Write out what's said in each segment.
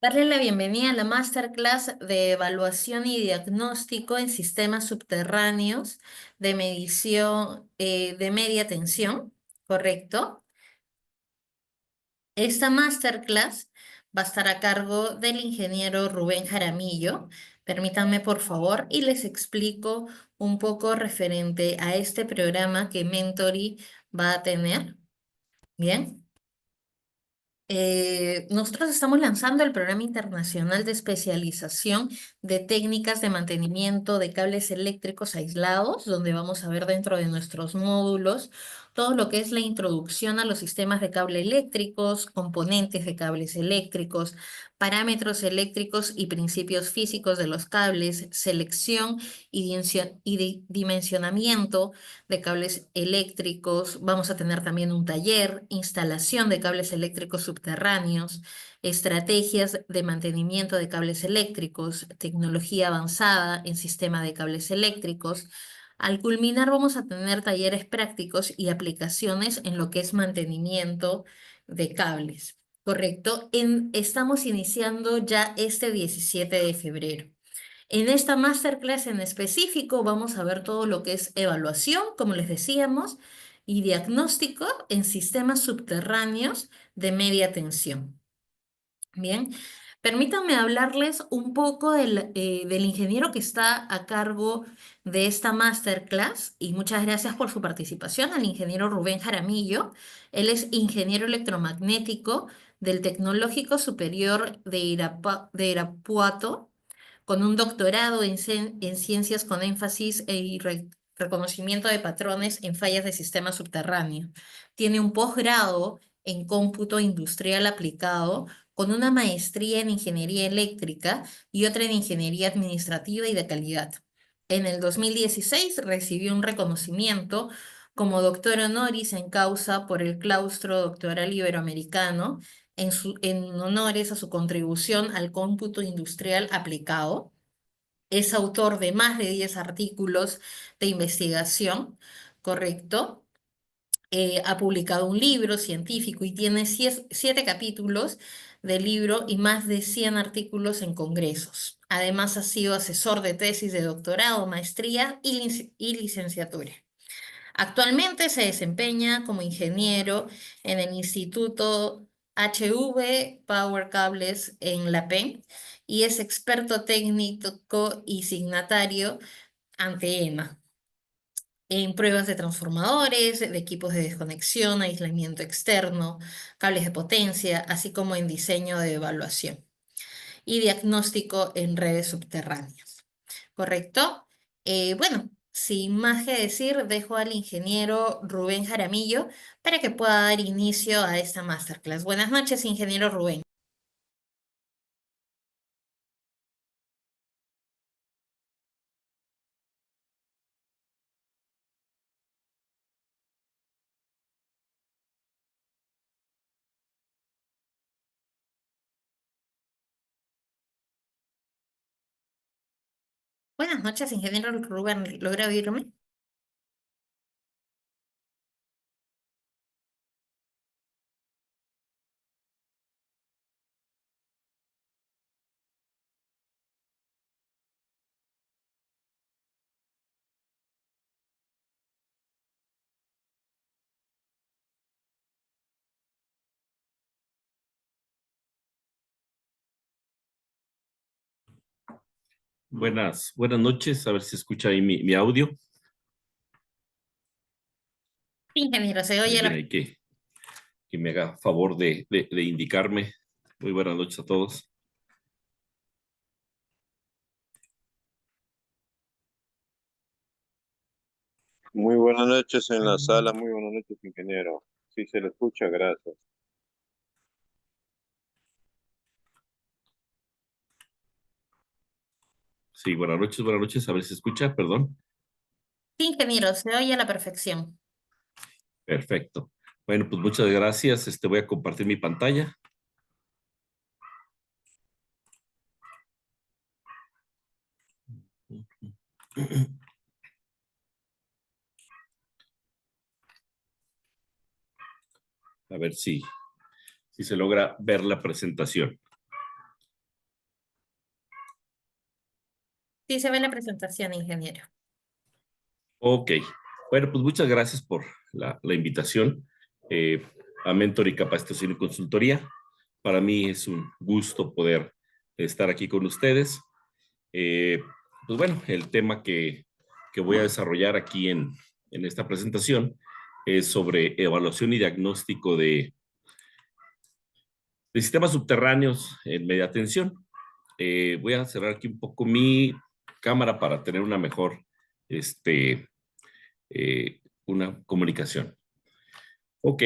Darle la bienvenida a la Masterclass de Evaluación y Diagnóstico en Sistemas Subterráneos de Medición de Media Tensión, ¿correcto? Esta Masterclass va a estar a cargo del ingeniero Rubén Jaramillo. Permítanme, por favor, y les explico un poco referente a este programa que Mentory va a tener. Bien. Nosotros estamos lanzando el programa internacional de especialización de técnicas de mantenimiento de cables eléctricos aislados, donde vamos a ver dentro de nuestros módulos todo lo que es la introducción a los sistemas de cable eléctricos, componentes de cables eléctricos, parámetros eléctricos y principios físicos de los cables, selección y dimensionamiento de cables eléctricos. Vamos a tener también un taller, instalación de cables eléctricos subterráneos, estrategias de mantenimiento de cables eléctricos, tecnología avanzada en sistema de cables eléctricos. Al culminar vamos a tener talleres prácticos y aplicaciones en lo que es mantenimiento de cables. ¿Correcto? Estamos iniciando ya este 17 de febrero. En esta masterclass en específico vamos a ver todo lo que es evaluación, como les decíamos, y diagnóstico en sistemas subterráneos de media tensión. Bien, permítanme hablarles un poco del ingeniero que está a cargo de esta masterclass y muchas gracias por su participación, al ingeniero Rubén Jaramillo. Él es ingeniero electromagnético del Tecnológico Superior de Irapuato, con un doctorado en ciencias con énfasis y reconocimiento de patrones en fallas de sistemas subterráneos. Tiene un posgrado en cómputo industrial aplicado con una maestría en ingeniería eléctrica y otra en ingeniería administrativa y de calidad. En el 2016 recibió un reconocimiento como doctor honoris en causa por el Claustro Doctoral Iberoamericano en honores a su contribución al cómputo industrial aplicado. Es autor de más de 10 artículos de investigación, ¿correcto? Ha publicado un libro científico y tiene 7 capítulos del libro y más de 100 artículos en congresos. Además, ha sido asesor de tesis de doctorado, maestría y licenciatura. Actualmente se desempeña como ingeniero en el Instituto HV Power Cables en La Pen y es experto técnico y signatario ante EMA en pruebas de transformadores, de equipos de desconexión, aislamiento externo, cables de potencia, así como en diseño de evaluación y diagnóstico en redes subterráneas. ¿Correcto? Bueno, sin más que decir, dejo al ingeniero Rubén Jaramillo para que pueda dar inicio a esta masterclass. Buenas noches, ingeniero Rubén. Buenas noches, ingeniero Rubén. ¿Logra oírme? Buenas noches, a ver si escucha ahí mi audio. Ingeniero, se oye Bien, hay que me haga favor de indicarme. Muy buenas noches a todos. Muy buenas noches en la sala, muy buenas noches, ingeniero. Sí, se le escucha, gracias. Sí, buenas noches, a ver si escucha, perdón. Sí, ingeniero, se oye a la perfección. Perfecto. Bueno, pues muchas gracias. Voy a compartir mi pantalla. A ver si se logra ver la presentación. Sí se ve la presentación, ingeniero. Ok. Bueno, pues muchas gracias por la invitación a Mentor y Capacitación y Consultoría. Para mí es un gusto poder estar aquí con ustedes. Pues bueno, el tema que voy a desarrollar aquí en esta presentación es sobre evaluación y diagnóstico de sistemas subterráneos en media tensión. Voy a cerrar aquí un poco mi cámara para tener una mejor, una comunicación. Ok,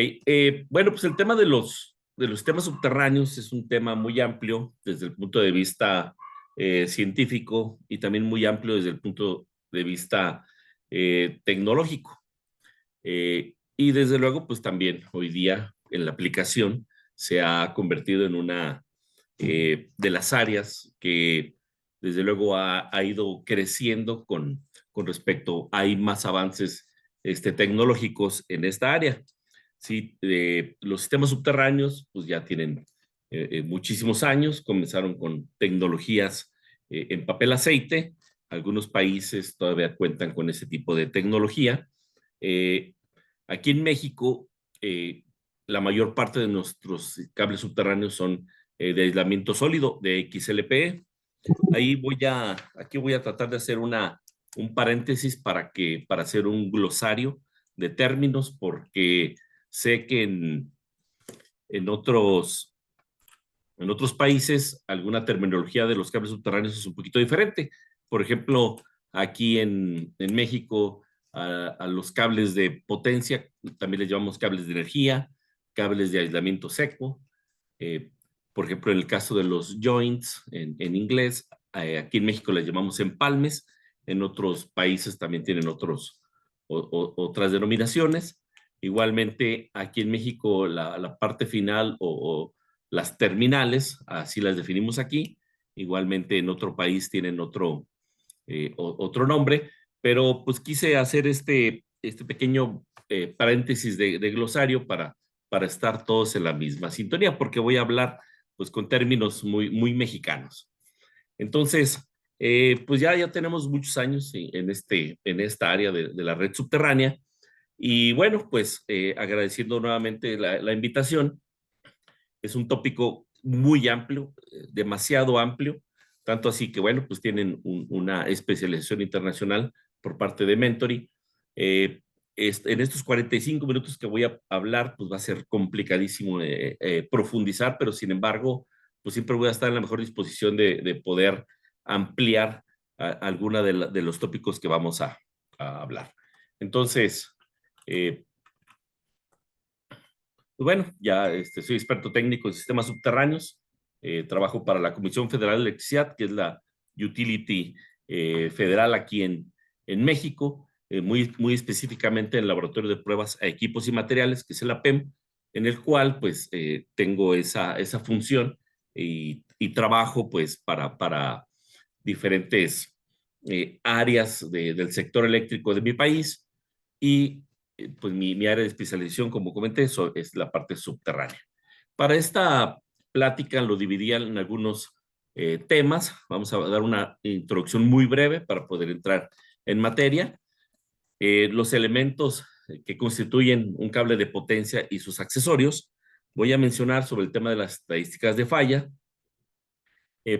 bueno, pues el tema de los sistemas subterráneos es un tema muy amplio desde el punto de vista científico y también muy amplio desde el punto de vista tecnológico. Y desde luego, pues también hoy día en la aplicación se ha convertido en una de las áreas que desde luego ha ido creciendo con respecto, hay más avances tecnológicos en esta área. Sí, los sistemas subterráneos pues ya tienen muchísimos años, comenzaron con tecnologías en papel aceite, algunos países todavía cuentan con ese tipo de tecnología. Eh, Aquí en México, la mayor parte de nuestros cables subterráneos son de aislamiento sólido, de XLPE. Aquí voy a tratar de hacer un paréntesis para hacer un glosario de términos, porque sé que en otros países alguna terminología de los cables subterráneos es un poquito diferente. Por ejemplo, aquí en México, a los cables de potencia también les llamamos cables de energía, cables de aislamiento seco. Eh, por ejemplo, en el caso de los joints en inglés, aquí en México les llamamos empalmes, en otros países también tienen otras denominaciones. Igualmente, aquí en México, la parte final o las terminales, así las definimos aquí. Igualmente en otro país tienen otro nombre, pero pues quise hacer este pequeño paréntesis de glosario para estar todos en la misma sintonía, porque voy a hablar pues con términos muy mexicanos. Entonces, pues ya tenemos muchos años en esta área de la red subterránea. Y bueno, pues agradeciendo nuevamente la invitación. Es un tópico muy amplio, demasiado amplio, tanto así que, bueno, pues tienen una especialización internacional por parte de Mentory. En estos 45 minutos que voy a hablar, pues va a ser complicadísimo profundizar, pero sin embargo, pues siempre voy a estar en la mejor disposición de poder ampliar alguna de los tópicos que vamos a hablar. Entonces, pues bueno, ya soy experto técnico en sistemas subterráneos, trabajo para la Comisión Federal de Electricidad, que es la utility federal aquí en México, muy específicamente en el Laboratorio de Pruebas a Equipos y Materiales, que es el APEM, en el cual pues tengo esa función y trabajo pues para diferentes áreas del sector eléctrico de mi país y pues mi área de especialización, como comenté, es la parte subterránea. Para esta plática lo dividía en algunos temas. Vamos a dar una introducción muy breve para poder entrar en materia. Los elementos que constituyen un cable de potencia y sus accesorios. Voy a mencionar sobre el tema de las estadísticas de falla,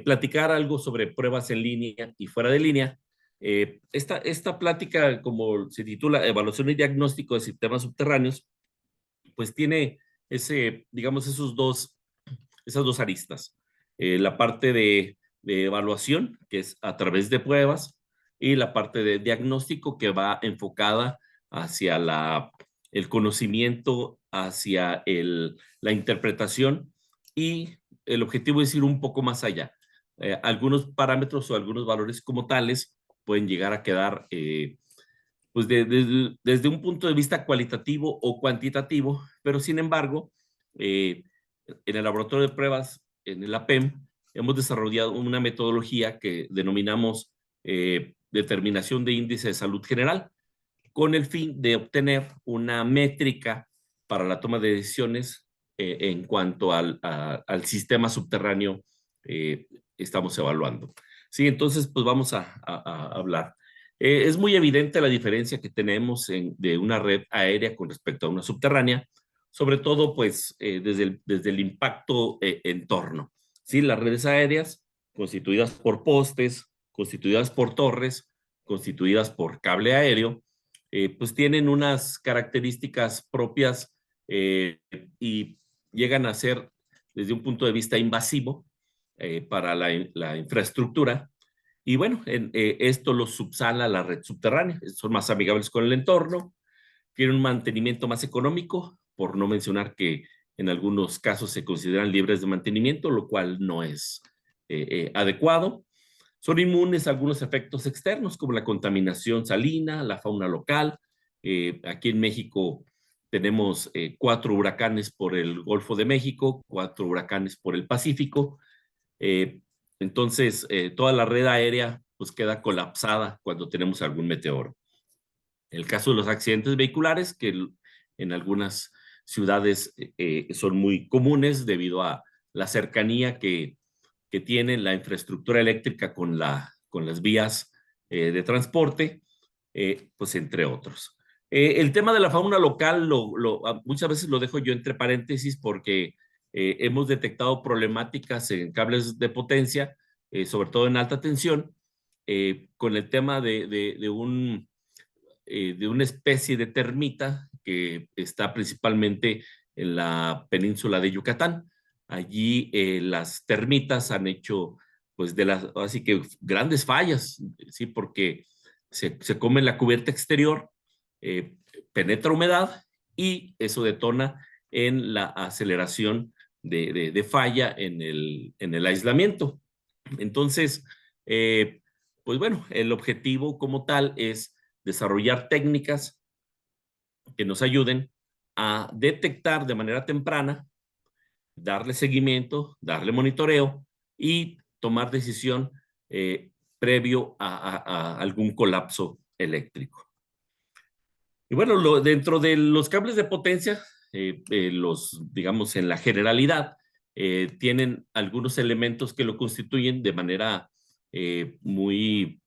platicar algo sobre pruebas en línea y fuera de línea. Esta plática, como se titula Evaluación y Diagnóstico de Sistemas Subterráneos, pues tiene digamos, esas dos aristas. La parte de evaluación, que es a través de pruebas, y la parte de diagnóstico, que va enfocada hacia el conocimiento, hacia la interpretación, y el objetivo es ir un poco más allá. Algunos parámetros o algunos valores como tales pueden llegar a quedar pues desde un punto de vista cualitativo o cuantitativo, pero sin embargo, en el laboratorio de pruebas, en el APEM, hemos desarrollado una metodología que denominamos determinación de índice de salud general, con el fin de obtener una métrica para la toma de decisiones en cuanto al sistema subterráneo estamos evaluando. Sí, entonces pues vamos a hablar. Es muy evidente la diferencia que tenemos de una red aérea con respecto a una subterránea, sobre todo pues desde el impacto entorno. Sí, las redes aéreas constituidas por postes, constituidas por torres, constituidas por cable aéreo, pues tienen unas características propias y llegan a ser desde un punto de vista invasivo para la infraestructura. Y bueno, esto lo subsana la red subterránea. Son más amigables con el entorno, tienen un mantenimiento más económico, por no mencionar que en algunos casos se consideran libres de mantenimiento, lo cual no es adecuado. Son inmunes a algunos efectos externos, como la contaminación salina, la fauna local. Aquí en México tenemos 4 huracanes por el Golfo de México, 4 huracanes por el Pacífico. Eh, entonces, toda la red aérea pues queda colapsada cuando tenemos algún meteoro. El caso de los accidentes vehiculares, que en algunas ciudades son muy comunes debido a la cercanía que tiene la infraestructura eléctrica con las vías de transporte, pues entre otros. El tema de la fauna local muchas veces lo dejo yo entre paréntesis porque hemos detectado problemáticas en cables de potencia, sobre todo en alta tensión, con el tema de una especie de termita que está principalmente en la península de Yucatán. Allí las termitas han hecho, pues, así que grandes fallas, ¿sí? Porque se come la cubierta exterior, eh, penetra humedad y eso detona en la aceleración de falla en el aislamiento. Entonces, pues bueno, el objetivo como tal es desarrollar técnicas que nos ayuden a detectar de manera temprana, darle seguimiento, darle monitoreo y tomar decisión previo a algún colapso eléctrico. Y bueno, dentro de los cables de potencia, digamos, en la generalidad, tienen algunos elementos que lo constituyen de manera muy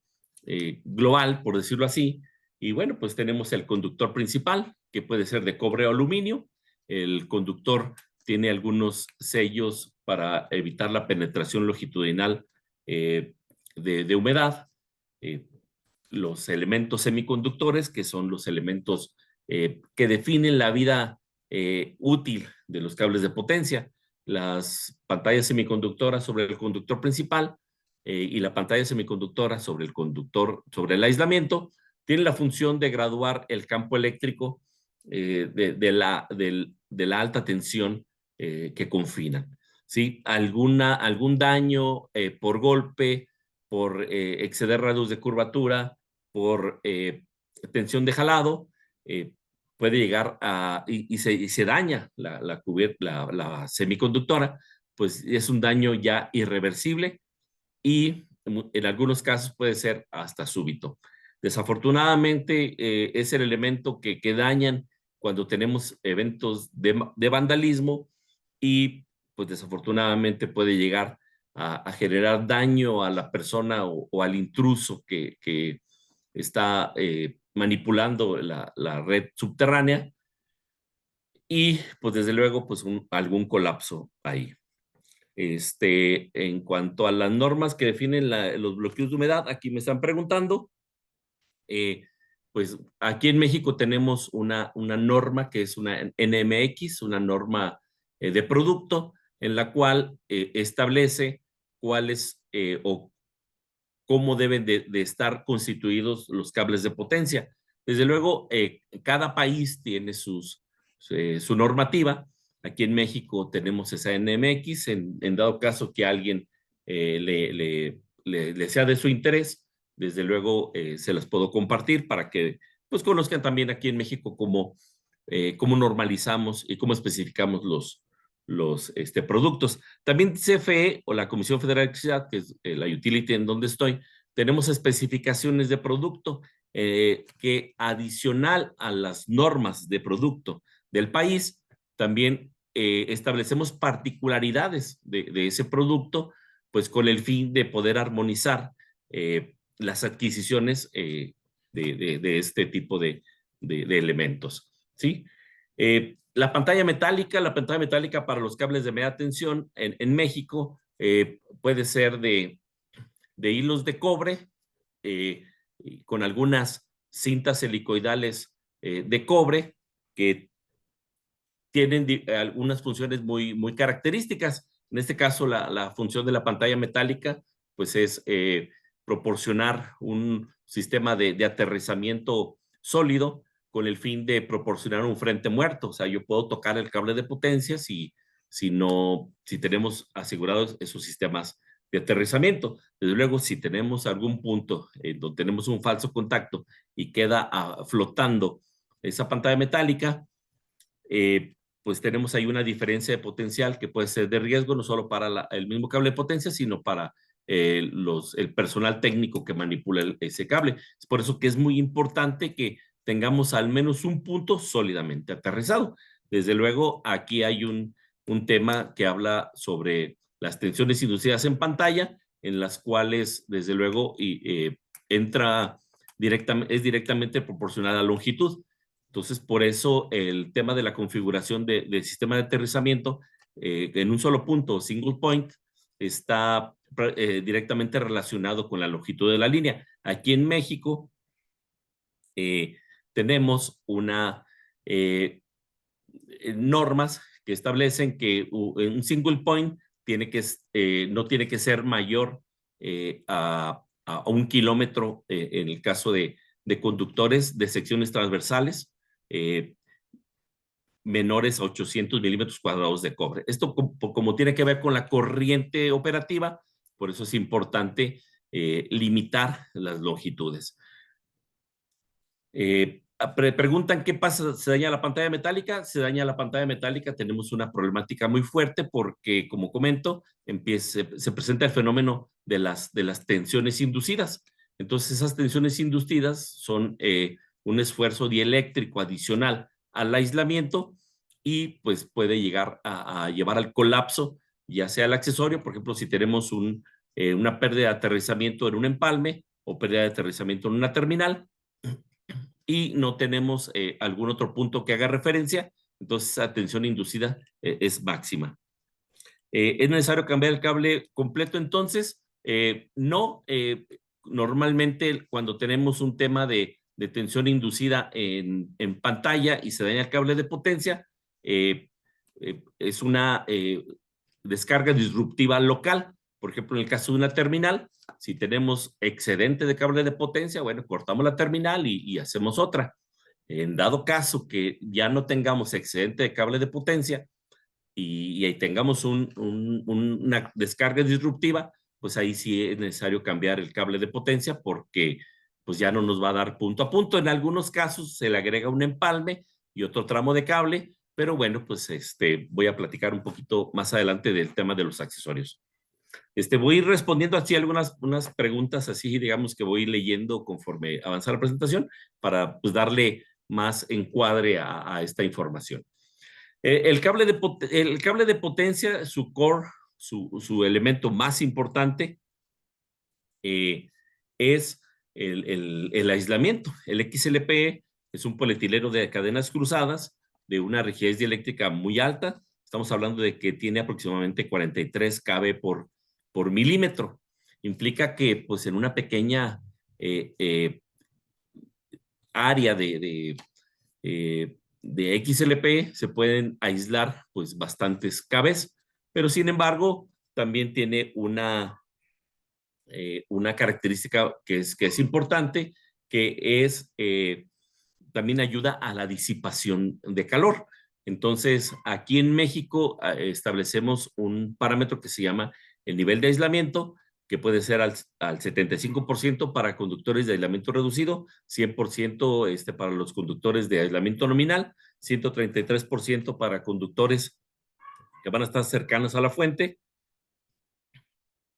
global, por decirlo así. Y bueno, pues tenemos el conductor principal, que puede ser de cobre o aluminio. El conductor tiene algunos sellos para evitar la penetración longitudinal de humedad. Eh, los elementos semiconductores, que son los elementos que definen la vida útil de los cables de potencia. Las pantallas semiconductoras sobre el conductor principal y la pantalla semiconductora sobre el conductor, sobre el aislamiento, tienen la función de graduar el campo eléctrico de la alta tensión que confinan. ¿Sí? Algún daño por golpe, por exceder radios de curvatura, por tensión de jalado, puede llegar y se daña la semiconductora, pues es un daño ya irreversible y en algunos casos puede ser hasta súbito. Desafortunadamente es el elemento que dañan cuando tenemos eventos de vandalismo y pues desafortunadamente puede llegar a generar daño a la persona o al intruso que está manipulando la red subterránea y pues desde luego pues algún colapso ahí. En cuanto a las normas que definen los bloqueos de humedad, aquí me están preguntando, eh, pues aquí en México tenemos una norma que es una NMX, una norma de producto, en la cual establece cuáles o cómo deben de estar constituidos los cables de potencia. Desde luego, cada país tiene su normativa. Aquí en México tenemos esa NMX. En dado caso que alguien le sea de su interés, desde luego se las puedo compartir para que pues conozcan también aquí en México cómo normalizamos y cómo especificamos los productos. También CFE o la Comisión Federal de Electricidad, que es la utility en donde estoy, tenemos especificaciones de producto que adicional a las normas de producto del país, también establecemos particularidades de ese producto, pues con el fin de poder armonizar las adquisiciones de este tipo de elementos, ¿sí? La pantalla metálica para los cables de media tensión en México puede ser de hilos de cobre con algunas cintas helicoidales de cobre que tienen algunas funciones muy características. En este caso, la función de la pantalla metálica pues es proporcionar un sistema de aterrizamiento sólido con el fin de proporcionar un frente muerto. O sea, yo puedo tocar el cable de potencia si tenemos asegurados esos sistemas de aterrizamiento. Desde luego, si tenemos algún punto donde tenemos un falso contacto y queda flotando esa pantalla metálica, pues tenemos ahí una diferencia de potencial que puede ser de riesgo no solo para el mismo cable de potencia, sino para el personal técnico que manipula ese cable. Es por eso que es muy importante que tengamos al menos un punto sólidamente aterrizado. Desde luego, aquí hay un tema que habla sobre las tensiones inducidas en pantalla, en las cuales, desde luego, es directamente proporcional a la longitud. Entonces, por eso el tema de la configuración del sistema de aterrizamiento en un solo punto, single point, está directamente relacionado con la longitud de la línea. Aquí en México tenemos normas que establecen que un single point no tiene que ser mayor a 1 kilómetro en el caso de conductores de secciones transversales menores a 800 milímetros cuadrados de cobre. Esto como tiene que ver con la corriente operativa, por eso es importante limitar las longitudes. Preguntan qué pasa, ¿se daña la pantalla metálica? Se daña la pantalla metálica, tenemos una problemática muy fuerte porque, como comento, se presenta el fenómeno de las tensiones inducidas. Entonces, esas tensiones inducidas son un esfuerzo dieléctrico adicional al aislamiento y pues puede llegar a llevar al colapso, ya sea el accesorio, por ejemplo, si tenemos una pérdida de aterrizamiento en un empalme o pérdida de aterrizamiento en una terminal, y no tenemos algún otro punto que haga referencia, entonces esa tensión inducida es máxima. ¿Es necesario cambiar el cable completo entonces? No, normalmente cuando tenemos un tema de tensión inducida en pantalla y se daña el cable de potencia, es una descarga disruptiva local. Por ejemplo, en el caso de una terminal, si tenemos excedente de cable de potencia, bueno, cortamos la terminal y hacemos otra. En dado caso que ya no tengamos excedente de cable de potencia y ahí tengamos una descarga disruptiva, pues ahí sí es necesario cambiar el cable de potencia porque pues ya no nos va a dar punto a punto. En algunos casos se le agrega un empalme y otro tramo de cable, pero bueno, pues voy a platicar un poquito más adelante del tema de los accesorios. Voy a ir respondiendo así unas preguntas así, digamos, que voy leyendo conforme avanza la presentación para pues darle más encuadre a esta información. El cable de potencia, su core, su elemento más importante es el aislamiento. El XLPE es un polietileno de cadenas cruzadas de una rigidez dieléctrica muy alta. Estamos hablando de que tiene aproximadamente 43 kb por milímetro. Implica que pues en una pequeña área de XLP se pueden aislar pues bastantes kbs, pero sin embargo también tiene una característica que es importante, que es también ayuda a la disipación de calor. Entonces, aquí en México establecemos un parámetro que se llama el nivel de aislamiento, que puede ser al 75% para conductores de aislamiento reducido, 100% para los conductores de aislamiento nominal, 133% para conductores que van a estar cercanos a la fuente.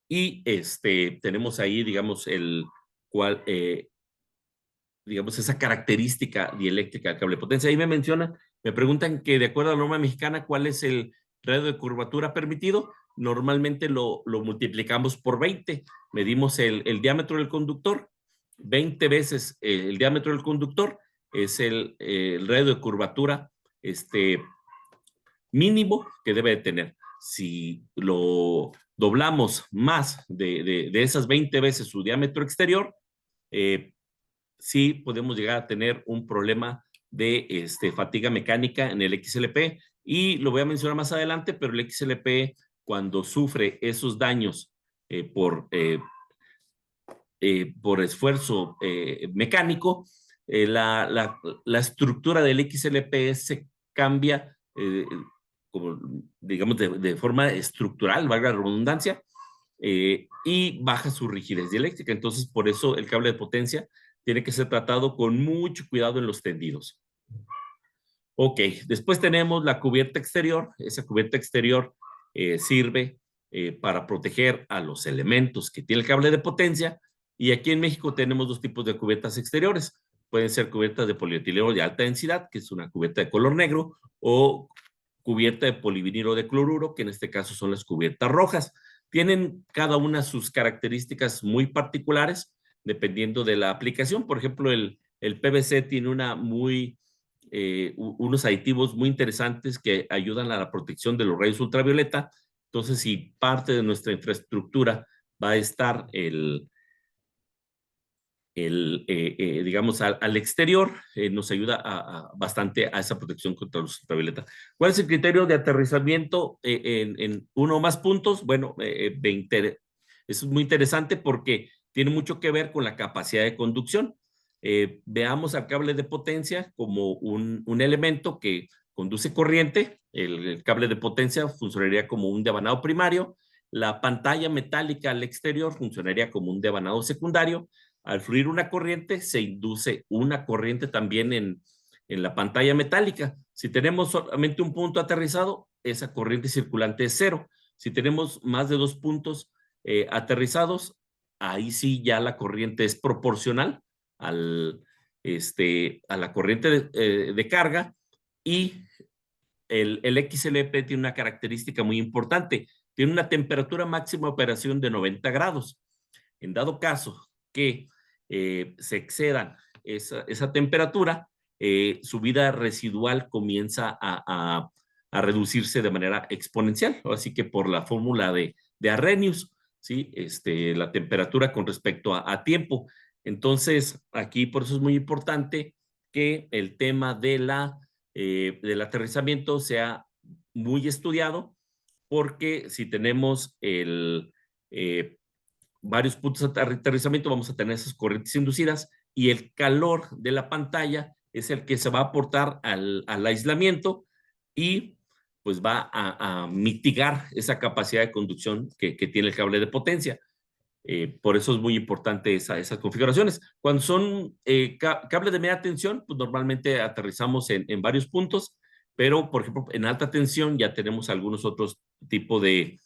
Y tenemos ahí, digamos, digamos, esa característica dieléctrica del cable de potencia. Ahí me preguntan que de acuerdo a la norma mexicana, ¿cuál es el radio de curvatura permitido? normalmente lo multiplicamos por 20. Medimos el diámetro del conductor, 20 veces el diámetro del conductor es el radio de curvatura mínimo que debe de tener. Si lo doblamos más de esas 20 veces su diámetro exterior, sí podemos llegar a tener un problema de fatiga mecánica en el XLP, y lo voy a mencionar más adelante, pero el XLP, cuando sufre esos daños por esfuerzo mecánico, la estructura del XLP se cambia, como, digamos, de forma estructural, valga la redundancia, y baja su rigidez dieléctrica. Entonces, por eso el cable de potencia tiene que ser tratado con mucho cuidado en los tendidos. Ok, después tenemos la cubierta exterior. Esa cubierta exterior sirve para proteger a los elementos que tiene el cable de potencia. Y aquí en México tenemos dos tipos de cubiertas exteriores. Pueden ser cubiertas de polietileno de alta densidad, que es una cubierta de color negro, o cubierta de polivinilo de cloruro, que en este caso son las cubiertas rojas. Tienen cada una sus características muy particulares, dependiendo de la aplicación. Por ejemplo, el PVC tiene unos aditivos muy interesantes que ayudan a la protección de los rayos ultravioleta. Entonces, si parte de nuestra infraestructura va a estar digamos, al exterior, nos ayuda bastante a esa protección contra los ultravioleta. ¿Cuál es el criterio de aterrizamiento en uno o más puntos? Bueno, eso es muy interesante porque tiene mucho que ver con la capacidad de conducción. Veamos al cable de potencia como un elemento que conduce corriente. El cable de potencia funcionaría como un devanado primario. La pantalla metálica al exterior funcionaría como un devanado secundario. Al fluir una corriente, se induce una corriente también en la pantalla metálica. Si tenemos solamente un punto aterrizado, esa corriente circulante es cero. Si tenemos más de 2 puntos aterrizados, ahí sí ya la corriente es proporcional a la corriente de carga, y el XLP tiene una característica muy importante. Tiene una temperatura máxima de operación de 90 grados. En dado caso que se excedan esa temperatura, su vida residual comienza a reducirse de manera exponencial. Así que por la fórmula de Arrhenius, ¿sí? La temperatura con respecto a tiempo. Entonces, aquí por eso es muy importante que el tema del aterrizamiento sea muy estudiado, porque si tenemos varios puntos de aterrizamiento, vamos a tener esas corrientes inducidas, y el calor de la pantalla es el que se va a aportar al aislamiento, y pues va a mitigar esa capacidad de conducción que tiene el cable de potencia. Por eso es muy importante esas configuraciones. Cuando son cables de media tensión, pues normalmente aterrizamos en varios puntos, pero por ejemplo en alta tensión ya tenemos algunos otros tipos de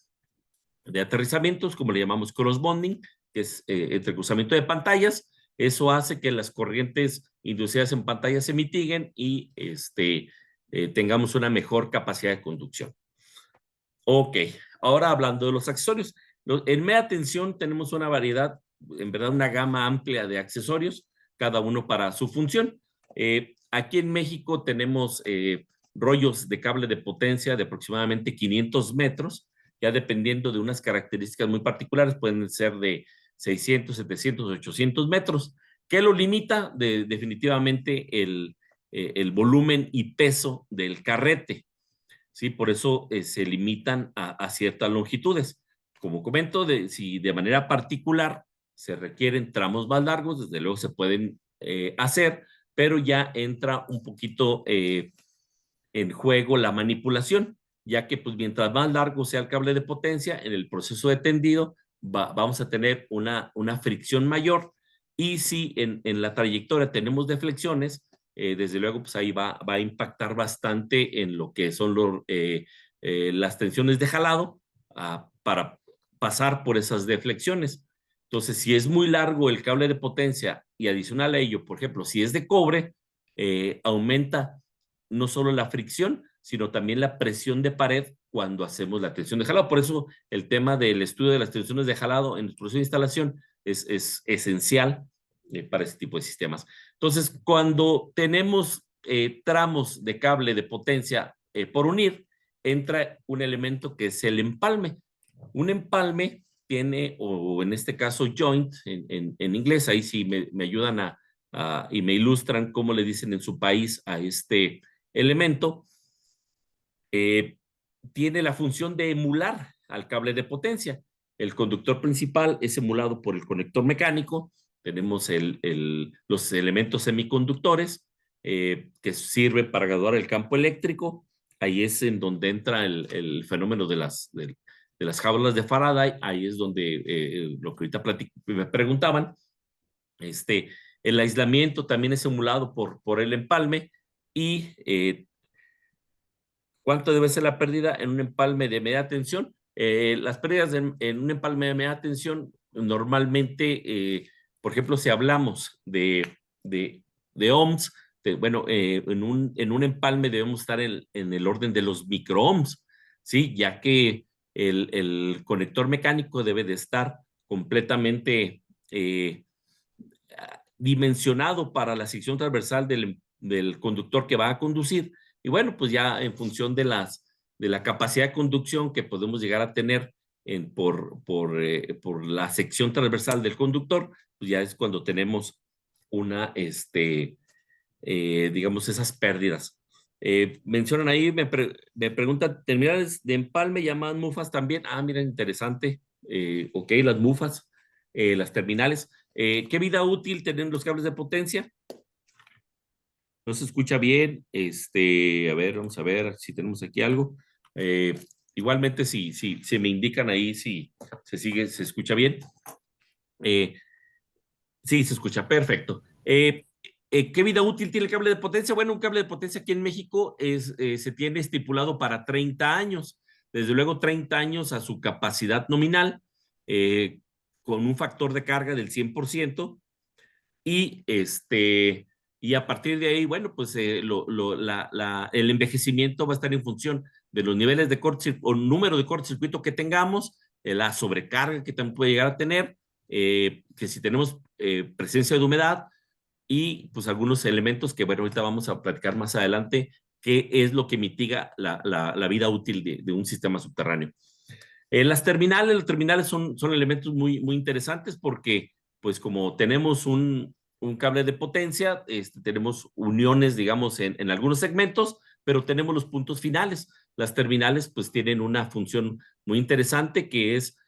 aterrizamientos, como le llamamos cross bonding, que es entrecruzamiento de pantallas. Eso hace que las corrientes inducidas en pantallas se mitiguen y tengamos una mejor capacidad de conducción. Ok, ahora hablando de los accesorios. En media tensión tenemos una variedad, en verdad una gama amplia de accesorios, cada uno para su función. Aquí en México tenemos rollos de cable de potencia de aproximadamente 500 metros, ya dependiendo de unas características muy particulares, pueden ser de 600, 700, 800 metros. ¿Qué lo limita? Definitivamente el volumen y peso del carrete. ¿Sí? Por eso se limitan a ciertas longitudes. Como comento, si de manera particular se requieren tramos más largos, desde luego se pueden hacer, pero ya entra un poquito en juego la manipulación, ya que pues mientras más largo sea el cable de potencia, en el proceso de tendido vamos a tener una fricción mayor, y si en la trayectoria tenemos deflexiones, desde luego pues ahí va a impactar bastante en lo que son las tensiones de jalado para pasar por esas deflexiones. Entonces, si es muy largo el cable de potencia y adicional a ello, por ejemplo, si es de cobre, aumenta no solo la fricción, sino también la presión de pared cuando hacemos la tensión de jalado. Por eso el tema del estudio de las tensiones de jalado en el proceso de instalación es esencial para ese tipo de sistemas. Entonces, cuando tenemos tramos de cable de potencia por unir, entra un elemento que es el empalme. Un empalme tiene, o en este caso joint, en inglés, ahí sí me ayudan y me ilustran cómo le dicen en su país a este elemento, tiene la función de emular al cable de potencia. El conductor principal es emulado por el conector mecánico. Tenemos los elementos semiconductores que sirven para graduar el campo eléctrico. Ahí es en donde entra el fenómeno de las jaulas de Faraday. Ahí es donde lo que ahorita me preguntaban. El aislamiento también es emulado por el empalme y ¿cuánto debe ser la pérdida en un empalme de media tensión? Las pérdidas en un empalme de media tensión normalmente, por ejemplo, si hablamos de ohms, en un empalme debemos estar en el orden de los microohms, ¿sí? Ya que el conector mecánico debe de estar completamente dimensionado para la sección transversal del conductor que va a conducir. Y bueno, pues ya en función de la capacidad de conducción que podemos llegar a tener por la sección transversal del conductor, pues ya es cuando tenemos digamos, esas pérdidas. Mencionan ahí, me preguntan, terminales de empalme llamadas mufas también. Ah, mira, interesante. Ok, las mufas, las terminales. ¿Qué vida útil tienen los cables de potencia? No se escucha bien. A ver, vamos a ver si tenemos aquí algo. Igualmente, si me indican ahí si se escucha bien. Sí, se escucha, perfecto. ¿Qué vida útil tiene el cable de potencia? Bueno, un cable de potencia aquí en México se tiene estipulado para 30 años. Desde luego 30 años a su capacidad nominal, con un factor de carga del 100%. Y a partir de ahí, bueno, pues el envejecimiento va a estar en función de los niveles de cortocircuito o número de cortocircuito que tengamos, la sobrecarga que también puede llegar a tener, que si tenemos presencia de humedad y pues algunos elementos que, bueno, ahorita vamos a platicar más adelante, qué es lo que mitiga la vida útil de un sistema subterráneo. Los terminales son elementos muy, muy interesantes porque, pues como tenemos un cable de potencia, tenemos uniones, digamos, en algunos segmentos, pero tenemos los puntos finales. Las terminales, pues tienen una función muy interesante que es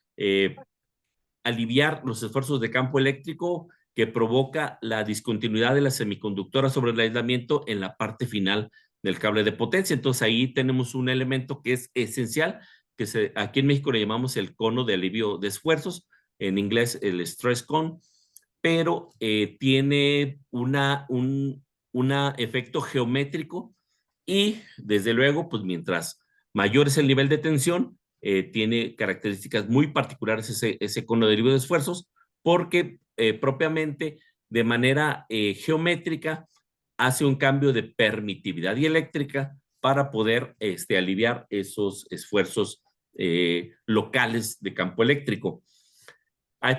aliviar los esfuerzos de campo eléctrico que provoca la discontinuidad de la semiconductora sobre el aislamiento en la parte final del cable de potencia. Entonces ahí tenemos un elemento que es esencial, que aquí en México le llamamos el cono de alivio de esfuerzos, en inglés el stress cone, pero tiene un efecto geométrico y desde luego, pues mientras mayor es el nivel de tensión, tiene características muy particulares ese cono de alivio de esfuerzos, porque propiamente de manera geométrica hace un cambio de permitividad dieléctrica para poder aliviar esos esfuerzos locales de campo eléctrico.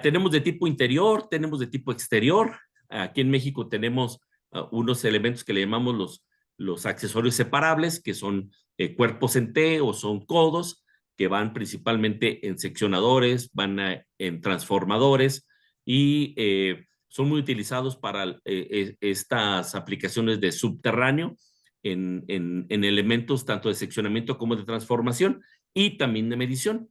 Tenemos de tipo interior, tenemos de tipo exterior. Aquí en México tenemos unos elementos que le llamamos los accesorios separables, que son cuerpos en T o son codos, que van principalmente en seccionadores, van en transformadores y son muy utilizados para estas aplicaciones de subterráneo en elementos tanto de seccionamiento como de transformación y también de medición.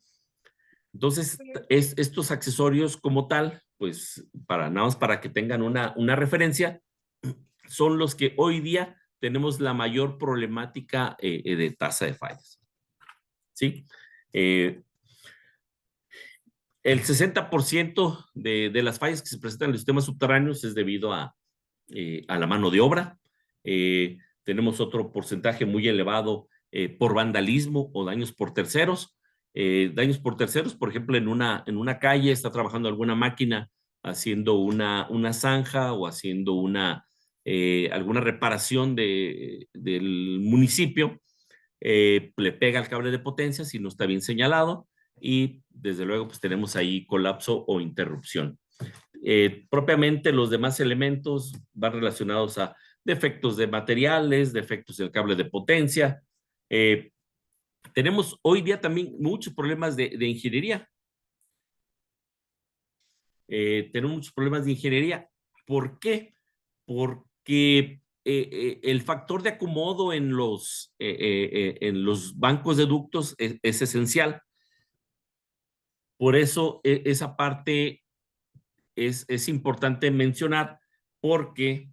Entonces, estos accesorios como tal, pues nada más para que tengan una referencia, son los que hoy día tenemos la mayor problemática de tasa de fallas. ¿Sí? El 60% de las fallas que se presentan en los sistemas subterráneos es debido a la mano de obra. Tenemos otro porcentaje muy elevado por vandalismo o daños por terceros. Daños por terceros, por ejemplo, en una calle está trabajando alguna máquina haciendo una zanja o haciendo alguna reparación del municipio. le pega al cable de potencia si no está bien señalado y desde luego pues tenemos ahí colapso o interrupción. Propiamente los demás elementos van relacionados a defectos de materiales, defectos del cable de potencia. Tenemos hoy día también muchos problemas de ingeniería. Tenemos muchos problemas de ingeniería. ¿Por qué? Porque el factor de acomodo en los bancos de ductos es esencial. Por eso esa parte es importante mencionar, porque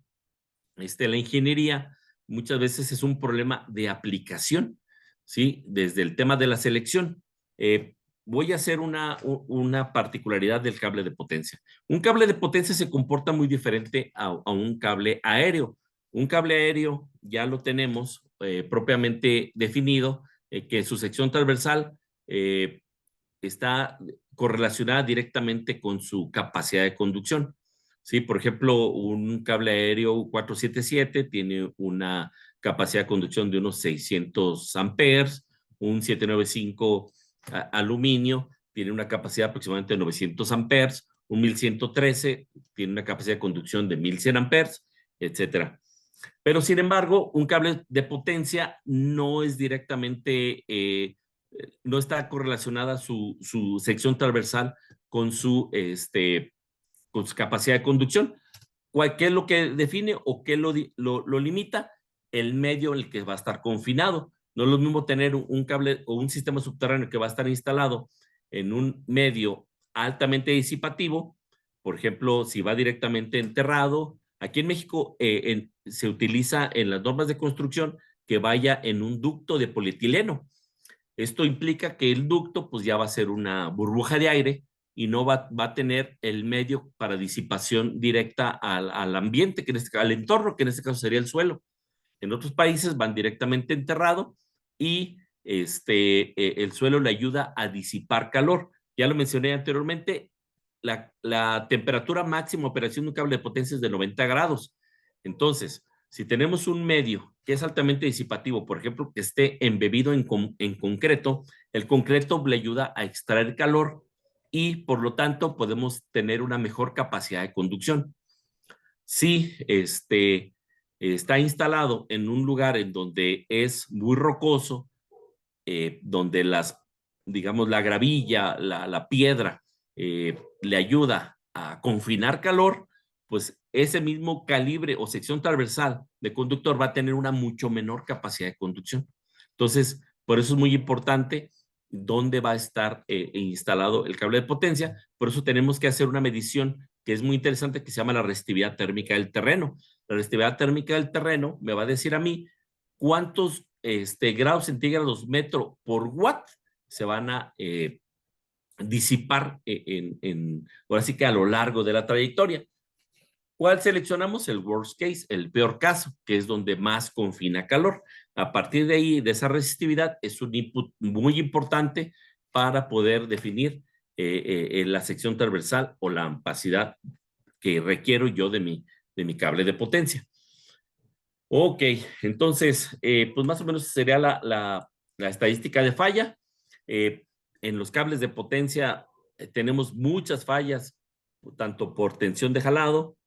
la ingeniería muchas veces es un problema de aplicación, ¿sí? Desde el tema de la selección. Voy a hacer una particularidad del cable de potencia. Un cable de potencia se comporta muy diferente a un cable aéreo. Un cable aéreo ya lo tenemos propiamente definido, que su sección transversal está correlacionada directamente con su capacidad de conducción. Sí, por ejemplo, un cable aéreo 477 tiene una capacidad de conducción de unos 600 amperes, un 795 aluminio tiene una capacidad aproximadamente de 900 amperes, un 1113 tiene una capacidad de conducción de 1100 amperes, etcétera. Pero sin embargo, un cable de potencia no es directamente, no está correlacionada su sección transversal con su capacidad de conducción. ¿Qué es lo que define o qué lo limita? El medio en el que va a estar confinado. No es lo mismo tener un cable o un sistema subterráneo que va a estar instalado en un medio altamente disipativo, por ejemplo, si va directamente enterrado. Aquí en México se utiliza en las normas de construcción que vaya en un ducto de polietileno. Esto implica que el ducto pues ya va a ser una burbuja de aire y no va a tener el medio para disipación directa al ambiente, al entorno, que en este caso sería el suelo. En otros países van directamente enterrado y el suelo le ayuda a disipar calor. Ya lo mencioné anteriormente, la temperatura máxima de operación de un cable de potencia es de 90 grados. Entonces, si tenemos un medio que es altamente disipativo, por ejemplo, que esté embebido en concreto, el concreto le ayuda a extraer calor y por lo tanto podemos tener una mejor capacidad de conducción. Si está instalado en un lugar en donde es muy rocoso, donde digamos, la gravilla, la piedra le ayuda a confinar calor, pues ese mismo calibre o sección transversal de conductor va a tener una mucho menor capacidad de conducción. Entonces, por eso es muy importante dónde va a estar instalado el cable de potencia. Por eso tenemos que hacer una medición que es muy interesante, que se llama la resistividad térmica del terreno. La resistividad térmica del terreno me va a decir a mí cuántos grados centígrados metro por watt se van a disipar ahora sí que a lo largo de la trayectoria. ¿Cuál seleccionamos? El worst case, el peor caso, que es donde más confina calor. A partir de ahí, de esa resistividad, es un input muy importante para poder definir la sección transversal o la ampacidad que requiero yo de mi cable de potencia. Ok, entonces, pues más o menos sería la estadística de falla. En los cables de potencia tenemos muchas fallas, tanto por tensión de jalado.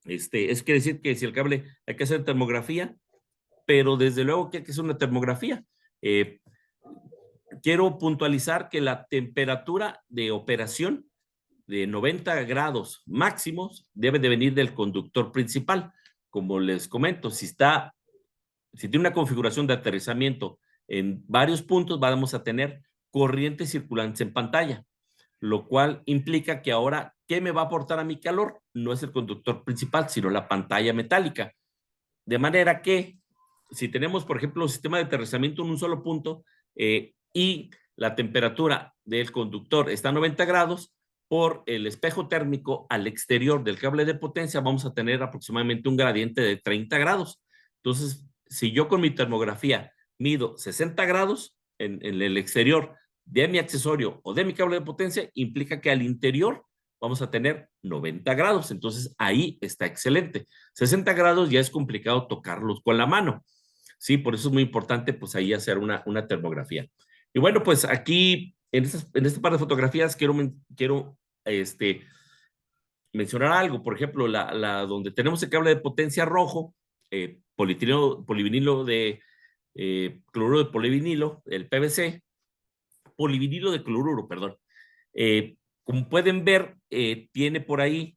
Eso quiere decir que si el cable hay que hacer termografía, pero desde luego que hay que hacer una termografía. Quiero puntualizar que la temperatura de operación de 90 grados máximos debe de venir del conductor principal. Como les comento, si tiene una configuración de aterrizamiento en varios puntos, vamos a tener corrientes circulantes en pantalla, lo cual implica que ahora, ¿qué me va a aportar a mi calor? No es el conductor principal, sino la pantalla metálica. De manera que, si tenemos, por ejemplo, un sistema de aterrizamiento en un solo punto y la temperatura del conductor está a 90 grados, por el espejo térmico al exterior del cable de potencia vamos a tener aproximadamente un gradiente de 30 grados. Entonces, si yo con mi termografía mido 60 grados en el exterior de mi accesorio o de mi cable de potencia, implica que al interior vamos a tener 90 grados. Entonces, ahí está excelente. 60 grados ya es complicado tocarlos con la mano. Sí, por eso es muy importante pues ahí hacer una termografía. Y bueno, pues aquí en este par de fotografías quiero mencionar algo. Por ejemplo, donde tenemos el cable de potencia rojo, polivinilo de cloruro de polivinilo, el PVC, polivinilo de cloruro, perdón. Como pueden ver, tiene por ahí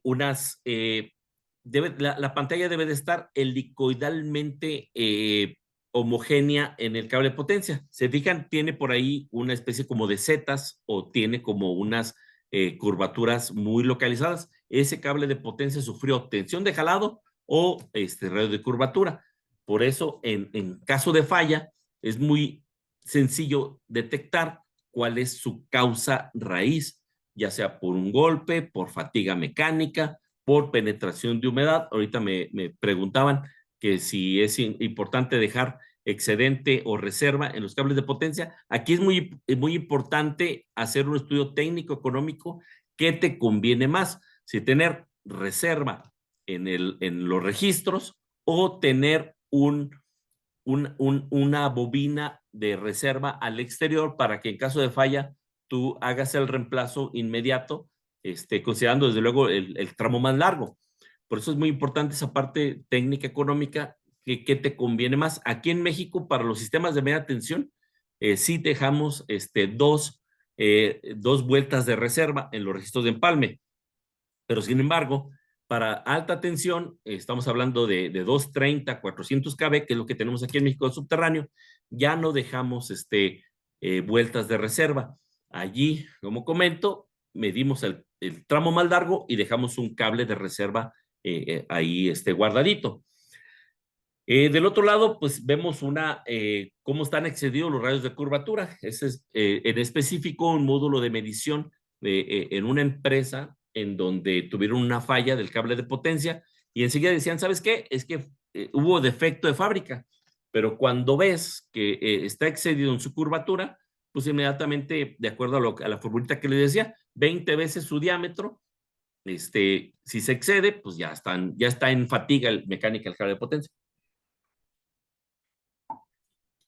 unas, la pantalla debe de estar helicoidalmente homogénea en el cable de potencia. Se fijan, tiene por ahí una especie como de setas o tiene como unas curvaturas muy localizadas. Ese cable de potencia sufrió tensión de jalado o radio de curvatura. Por eso, en caso de falla, es muy sencillo detectar cuál es su causa raíz, ya sea por un golpe, por fatiga mecánica, por penetración de humedad. Ahorita me preguntaban que si es importante dejar excedente o reserva en los cables de potencia. Aquí es muy importante hacer un estudio técnico económico. ¿Qué te conviene más? Si tener reserva en los registros o tener una bobina de reserva al exterior para que en caso de falla tú hagas el reemplazo inmediato, considerando desde luego el tramo más largo. Por eso es muy importante esa parte técnica económica, ¿qué te conviene más? Aquí en México, para los sistemas de media tensión, sí dejamos dos vueltas de reserva en los registros de empalme, pero sin embargo, para alta tensión, estamos hablando de 230, 400 kV, que es lo que tenemos aquí en México subterráneo, ya no dejamos vueltas de reserva. Allí, como comento, medimos el tramo más largo y dejamos un cable de reserva ahí guardadito. Del otro lado, pues vemos cómo están excedidos los radios de curvatura. Ese es en específico un módulo de medición en una empresa en donde tuvieron una falla del cable de potencia y enseguida decían, ¿sabes qué? Es que hubo defecto de fábrica, pero cuando ves que está excedido en su curvatura, pues inmediatamente, de acuerdo a la formulita que le decía, 20 veces su diámetro, si se excede, pues ya está en fatiga mecánica el cable de potencia.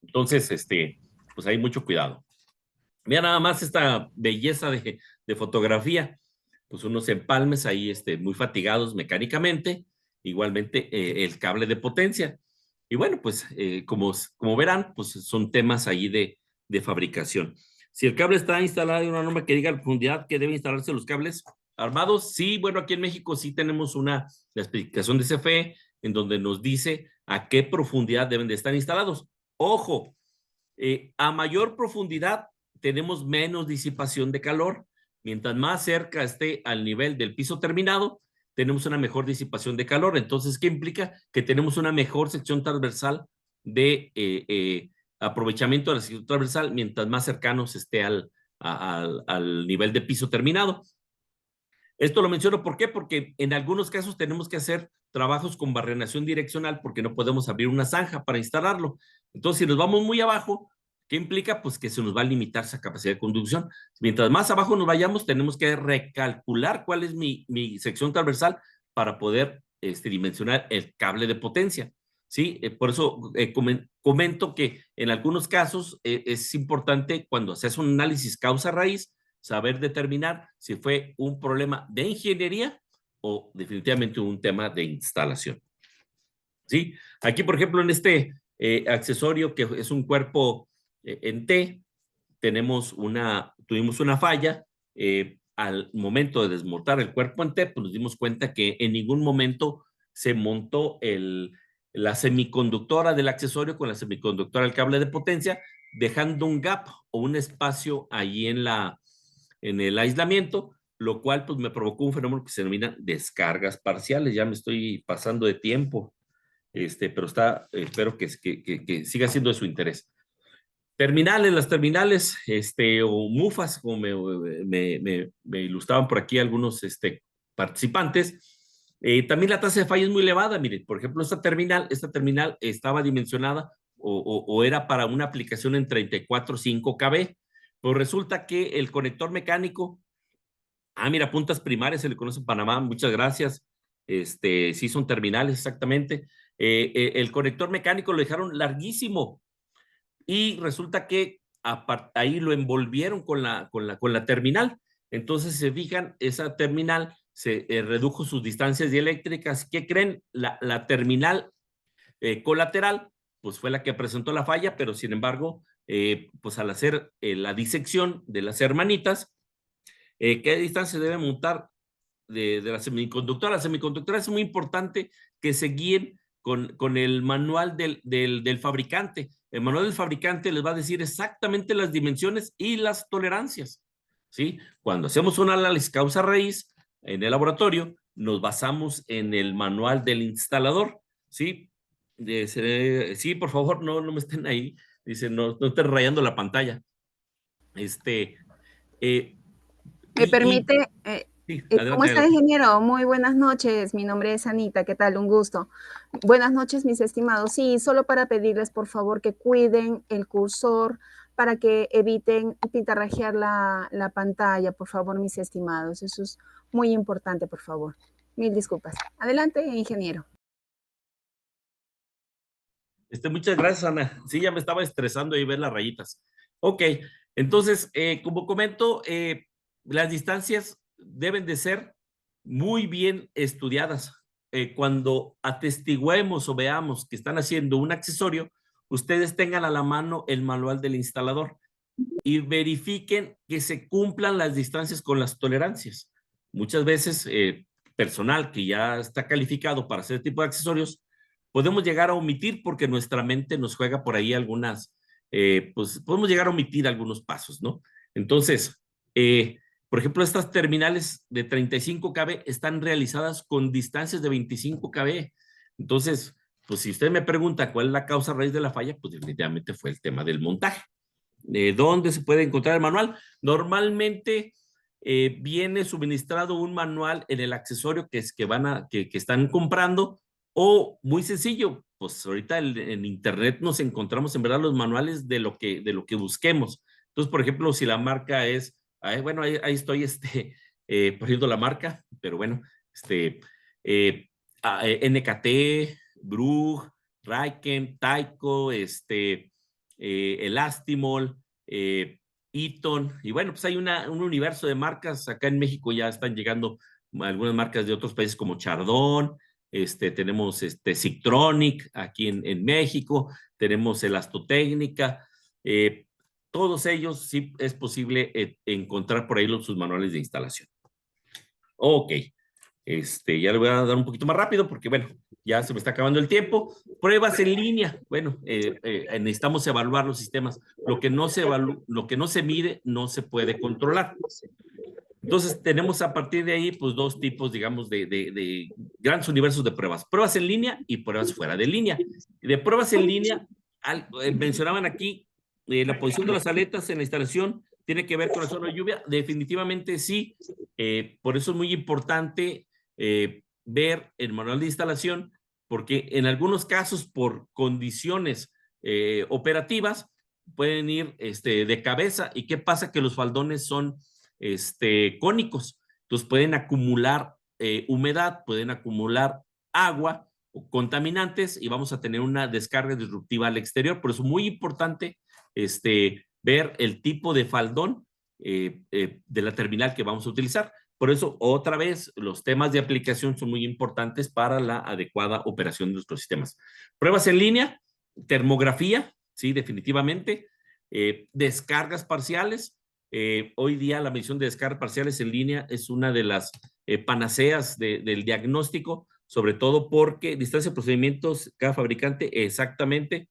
Entonces, pues hay mucho cuidado. Mira nada más esta belleza de fotografía, pues unos empalmes ahí muy fatigados mecánicamente, igualmente el cable de potencia. Y bueno, pues como verán, pues son temas ahí de fabricación. Si el cable está instalado en una norma que diga la profundidad que deben instalarse los cables armados, sí, bueno, aquí en México sí tenemos la especificación de CFE en donde nos dice a qué profundidad deben de estar instalados. Ojo, a mayor profundidad tenemos menos disipación de calor. Mientras más cerca esté al nivel del piso terminado, tenemos una mejor disipación de calor. Entonces, ¿qué implica? Que tenemos una mejor sección transversal de aprovechamiento de la sección transversal mientras más cercanos esté al nivel de piso terminado. Esto lo menciono, ¿por qué? Porque en algunos casos tenemos que hacer trabajos con barrenación direccional porque no podemos abrir una zanja para instalarlo. Entonces, si nos vamos muy abajo, ¿qué implica? Pues que se nos va a limitar esa capacidad de conducción. Mientras más abajo nos vayamos, tenemos que recalcular cuál es mi sección transversal para poder dimensionar el cable de potencia. ¿Sí? Por eso comento que en algunos casos es importante cuando se hace un análisis causa-raíz, saber determinar si fue un problema de ingeniería o definitivamente un tema de instalación. ¿Sí? Aquí, por ejemplo, en este accesorio que es un cuerpo en T, tuvimos una falla. Al momento de desmontar el cuerpo en T, pues nos dimos cuenta que en ningún momento se montó la semiconductora del accesorio con la semiconductora del cable de potencia, dejando un gap o un espacio allí en el aislamiento, lo cual pues me provocó un fenómeno que se denomina descargas parciales. Ya me estoy pasando de tiempo, pero espero que siga siendo de su interés. Las terminales, o MUFAs, como me ilustraban por aquí algunos participantes, también la tasa de falla es muy elevada. Miren, por ejemplo, esta terminal estaba dimensionada o era para una aplicación en 34.5 kV, pues resulta que el conector mecánico, mira, puntas primarias se le conoce en Panamá, muchas gracias. Sí son terminales exactamente. El conector mecánico lo dejaron larguísimo y resulta que ahí lo envolvieron con la terminal. Entonces, si se fijan, esa terminal se redujo sus distancias dieléctricas. ¿Qué creen? La terminal colateral, pues fue la que presentó la falla, pero sin embargo, pues al hacer la disección de las hermanitas, ¿qué distancia debe montar de la semiconductora? La semiconductora es muy importante que se guíen con el manual del fabricante. El manual del fabricante les va a decir exactamente las dimensiones y las tolerancias, ¿sí? Cuando hacemos un análisis causa-raíz en el laboratorio, nos basamos en el manual del instalador, ¿sí? Sí, por favor, no me estén ahí. Dice, no estén rayando la pantalla. Eh, Me y permite, sí, ¿cómo adelante, está, adelante. ingeniero? Muy buenas noches, mi nombre es Anita, ¿qué tal? Un gusto. Buenas noches, mis estimados. Sí, solo para pedirles, por favor, que cuiden el cursor para que eviten pintarrajear la pantalla, por favor, mis estimados. Eso es muy importante, por favor. Mil disculpas. Adelante, ingeniero. Muchas gracias, Ana. Sí, ya me estaba estresando ahí ver las rayitas. Ok, entonces, como comento, las distancias deben de ser muy bien estudiadas. Cuando atestiguemos o veamos que están haciendo un accesorio, ustedes tengan a la mano el manual del instalador y verifiquen que se cumplan las distancias con las tolerancias. Muchas veces, personal que ya está calificado para hacer este tipo de accesorios, podemos llegar a omitir porque nuestra mente nos juega por ahí pues podemos llegar a omitir algunos pasos, ¿no? Entonces, por ejemplo, estas terminales de 35 kb están realizadas con distancias de 25 kb. Entonces, pues si usted me pregunta cuál es la causa raíz de la falla, pues definitivamente fue el tema del montaje. ¿Dónde se puede encontrar el manual? Normalmente viene suministrado un manual en el accesorio que están comprando, o muy sencillo, pues ahorita en internet nos encontramos en verdad los manuales de lo que busquemos. Entonces, por ejemplo, si la marca es, bueno, ahí estoy poniendo la marca, pero bueno, NKT, Brugg, Raiken, Taiko, Elastimol, Eaton, y bueno, pues hay un universo de marcas. Acá en México ya están llegando algunas marcas de otros países como Chardon, tenemos Zictronic aquí en México, tenemos Elastotécnica, todos ellos sí es posible encontrar por ahí sus manuales de instalación. Ok, ya le voy a dar un poquito más rápido porque, bueno, ya se me está acabando el tiempo. Pruebas en línea. Bueno, necesitamos evaluar los sistemas. Lo que no se mide no se puede controlar. Entonces, tenemos a partir de ahí, pues, dos tipos, digamos, de grandes universos de pruebas. Pruebas en línea y pruebas fuera de línea. De pruebas en línea, mencionaban aquí la posición de las aletas en la instalación tiene que ver con la zona de lluvia. Definitivamente sí. Por eso es muy importante ver el manual de instalación, porque en algunos casos, por condiciones operativas, pueden ir de cabeza. ¿Y qué pasa? Que los faldones son cónicos, entonces pueden acumular humedad, pueden acumular agua o contaminantes y vamos a tener una descarga disruptiva al exterior. Por eso es muy importante ver el tipo de faldón de la terminal que vamos a utilizar. Por eso, otra vez, los temas de aplicación son muy importantes para la adecuada operación de nuestros sistemas. Pruebas en línea, termografía, sí, definitivamente, descargas parciales. Hoy día la medición de descargas parciales en línea es una de las panaceas del diagnóstico, sobre todo porque distancia de procedimientos, cada fabricante exactamente,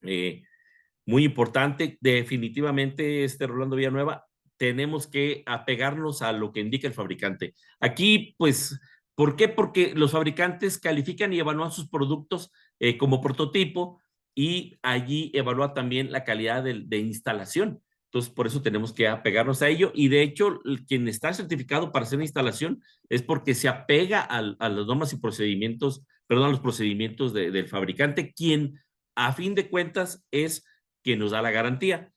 muy importante. Definitivamente, Rolando Villanueva, tenemos que apegarnos a lo que indica el fabricante. Aquí, pues, ¿por qué? Porque los fabricantes califican y evalúan sus productos como prototipo y allí evalúa también la calidad de instalación. Entonces, por eso tenemos que apegarnos a ello. Y de hecho, quien está certificado para hacer instalación es porque se apega a las normas y procedimientos, perdón, a los procedimientos del fabricante, quien a fin de cuentas es quien nos da la garantía.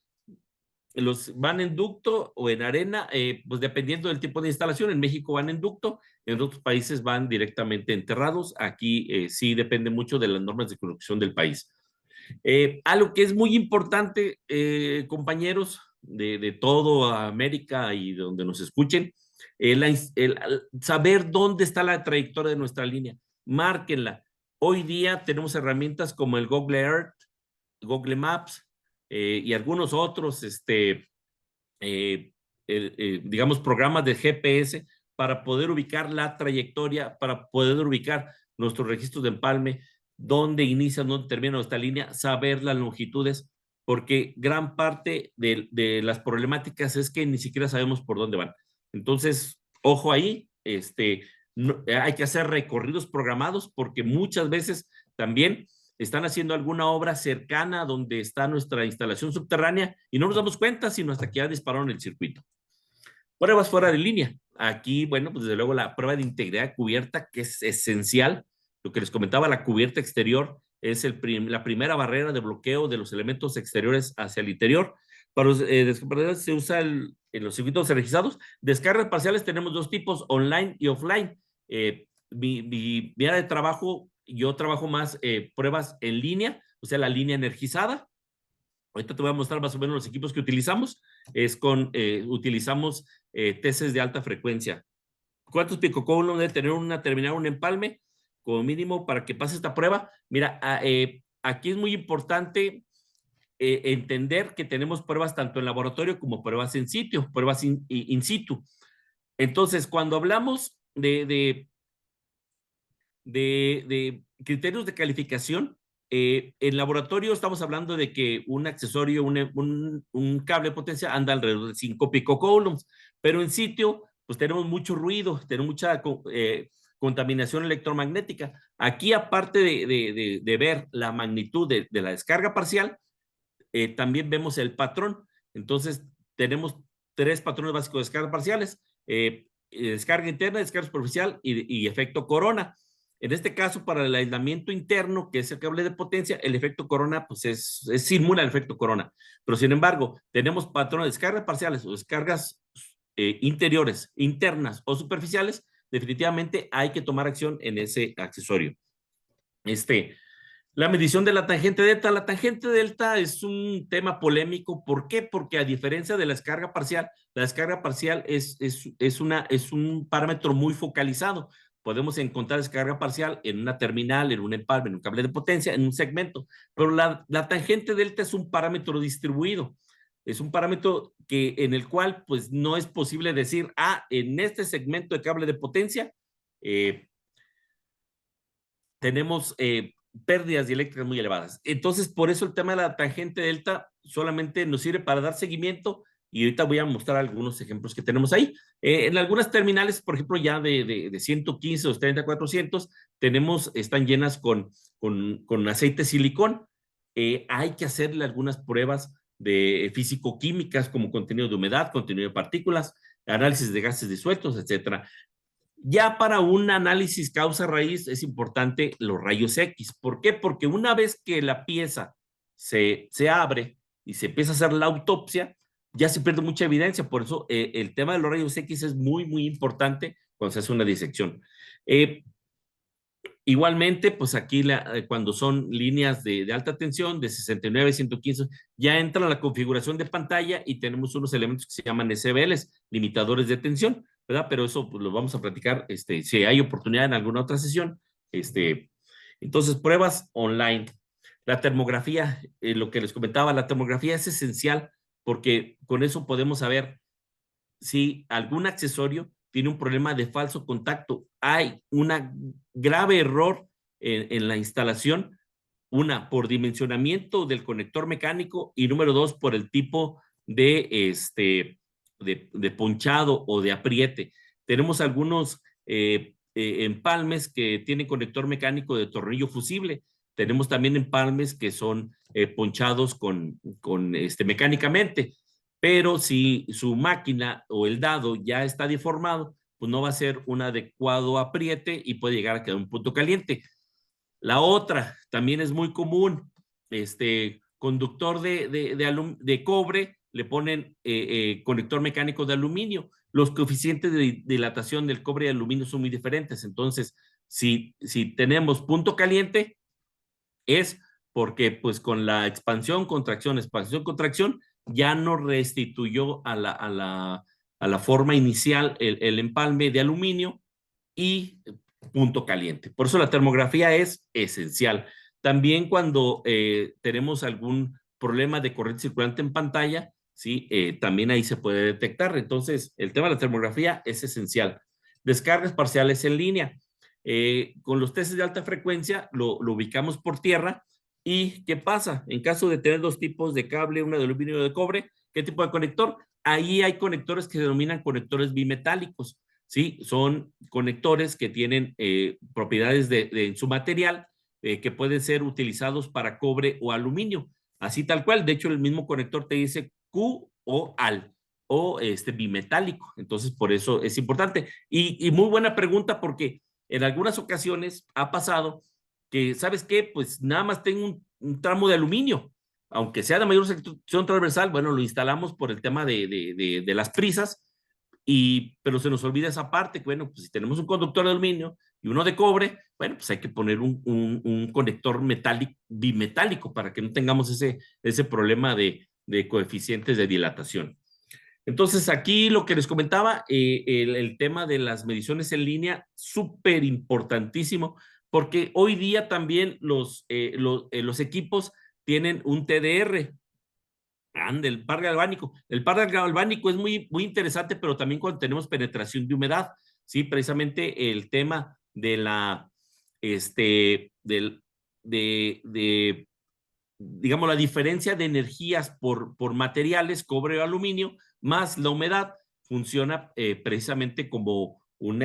los van en ducto o en arena, pues dependiendo del tipo de instalación. En México van en ducto, en otros países van directamente enterrados. Aquí sí depende mucho de las normas de construcción del país. Algo que es muy importante, compañeros de toda América y de donde nos escuchen, saber dónde está la trayectoria de nuestra línea. Márquenla. Hoy día tenemos herramientas como el Google Earth, Google Maps y algunos otros, digamos, programas de GPS para poder ubicar la trayectoria, para poder ubicar nuestros registros de empalme, dónde inicia, dónde termina esta línea, saber las longitudes, porque gran parte de las problemáticas es que ni siquiera sabemos por dónde van. Entonces, ojo ahí, no, hay que hacer recorridos programados porque muchas veces también están haciendo alguna obra cercana a donde está nuestra instalación subterránea y no nos damos cuenta sino hasta que ya dispararon el circuito. Pruebas fuera de línea. Aquí, bueno, pues desde luego la prueba de integridad cubierta, que es esencial. Lo que les comentaba, la cubierta exterior es la primera barrera de bloqueo de los elementos exteriores hacia el interior. Para los descargas se usa en los circuitos energizados. Descargas parciales tenemos dos tipos, online y offline. Mi área de trabajo, yo trabajo más pruebas en línea, o sea, la línea energizada. Ahorita te voy a mostrar más o menos los equipos que utilizamos. Utilizamos tesis de alta frecuencia. ¿Cuántos picocoulombs debe tener una terminal, un empalme? Como mínimo para que pase esta prueba. Mira, aquí es muy importante entender que tenemos pruebas tanto en laboratorio como pruebas en sitio, pruebas in situ. Entonces, cuando hablamos de criterios de calificación, en laboratorio estamos hablando de que un accesorio, un cable de potencia anda alrededor de 5 picocoulombs, pero en sitio pues tenemos mucho ruido, tenemos mucha contaminación electromagnética. Aquí, aparte de ver la magnitud de la descarga parcial, también vemos el patrón. Entonces tenemos 3 patrones básicos de descarga parciales, descarga interna, descarga superficial y efecto corona. En este caso, para el aislamiento interno, que es el cable de potencia, el efecto corona pues es inmune al efecto corona. Pero sin embargo, tenemos patrones de descargas parciales o descargas interiores, internas o superficiales, definitivamente hay que tomar acción en ese accesorio. La medición de la tangente delta. La tangente delta es un tema polémico. ¿Por qué? Porque a diferencia de la descarga parcial es un parámetro muy focalizado. Podemos encontrar descarga parcial en una terminal, en un empalme, en un cable de potencia, en un segmento. Pero la tangente delta es un parámetro distribuido. Es un parámetro en el cual pues no es posible decir, en este segmento de cable de potencia tenemos pérdidas dieléctricas muy elevadas. Entonces, por eso el tema de la tangente delta solamente nos sirve para dar seguimiento y ahorita voy a mostrar algunos ejemplos que tenemos ahí. En algunas terminales, por ejemplo, ya de 115 o 30-400, están llenas con aceite silicón. Hay que hacerle algunas pruebas de físico-químicas como contenido de humedad, contenido de partículas, análisis de gases disueltos, etcétera. Ya para un análisis causa-raíz es importante los rayos X. ¿Por qué? Porque una vez que la pieza se abre y se empieza a hacer la autopsia, ya se pierde mucha evidencia. Por eso el tema de los rayos X es muy, muy importante cuando se hace una disección. Igualmente, pues aquí cuando son líneas de alta tensión, de 69, 115, ya entra la configuración de pantalla y tenemos unos elementos que se llaman SBLs, limitadores de tensión, ¿verdad? Pero eso pues, lo vamos a platicar si hay oportunidad en alguna otra sesión. Entonces, pruebas online. La termografía, lo que les comentaba, la termografía es esencial porque con eso podemos saber si algún accesorio tiene un problema de falso contacto. Hay un grave error en la instalación, por dimensionamiento del conector mecánico y número 2, por el tipo de ponchado o de apriete. Tenemos algunos empalmes que tienen conector mecánico de tornillo fusible. Tenemos también empalmes que son ponchados mecánicamente. Pero si su máquina o el dado ya está deformado, pues no va a ser un adecuado apriete y puede llegar a quedar un punto caliente. La otra también es muy común, conductor de cobre le ponen conector mecánico de aluminio. Los coeficientes de dilatación del cobre y aluminio son muy diferentes. Entonces, si tenemos punto caliente, es porque pues con la expansión, contracción, ya no restituyó a la forma inicial el empalme de aluminio y punto caliente. Por eso la termografía es esencial. También cuando tenemos algún problema de corriente circulante en pantalla, ¿sí? También ahí se puede detectar. Entonces, el tema de la termografía es esencial. Descargas parciales en línea. Con los testes de alta frecuencia lo ubicamos por tierra. ¿Y qué pasa? En caso de tener dos tipos de cable, una de aluminio y una de cobre, ¿qué tipo de conector? Ahí hay conectores que se denominan conectores bimetálicos. ¿Sí? Son conectores que tienen propiedades en su material que pueden ser utilizados para cobre o aluminio, así tal cual. De hecho, el mismo conector te dice Q o AL o bimetálico. Entonces, por eso es importante. Y muy buena pregunta porque en algunas ocasiones ha pasado que, ¿sabes qué? Pues nada más tengo un tramo de aluminio, aunque sea de mayor sección transversal, bueno, lo instalamos por el tema de las prisas, pero se nos olvida esa parte, que bueno, pues si tenemos un conductor de aluminio y uno de cobre, bueno, pues hay que poner un conector bimetálico para que no tengamos ese problema de coeficientes de dilatación. Entonces, aquí lo que les comentaba, el tema de las mediciones en línea, súper importantísimo, porque hoy día también los equipos tienen un TDR, del par galvánico. El par galvánico es muy interesante, pero también cuando tenemos penetración de humedad, ¿sí? Precisamente el tema de digamos, la diferencia de energías por materiales, cobre o aluminio, más la humedad, funciona precisamente como un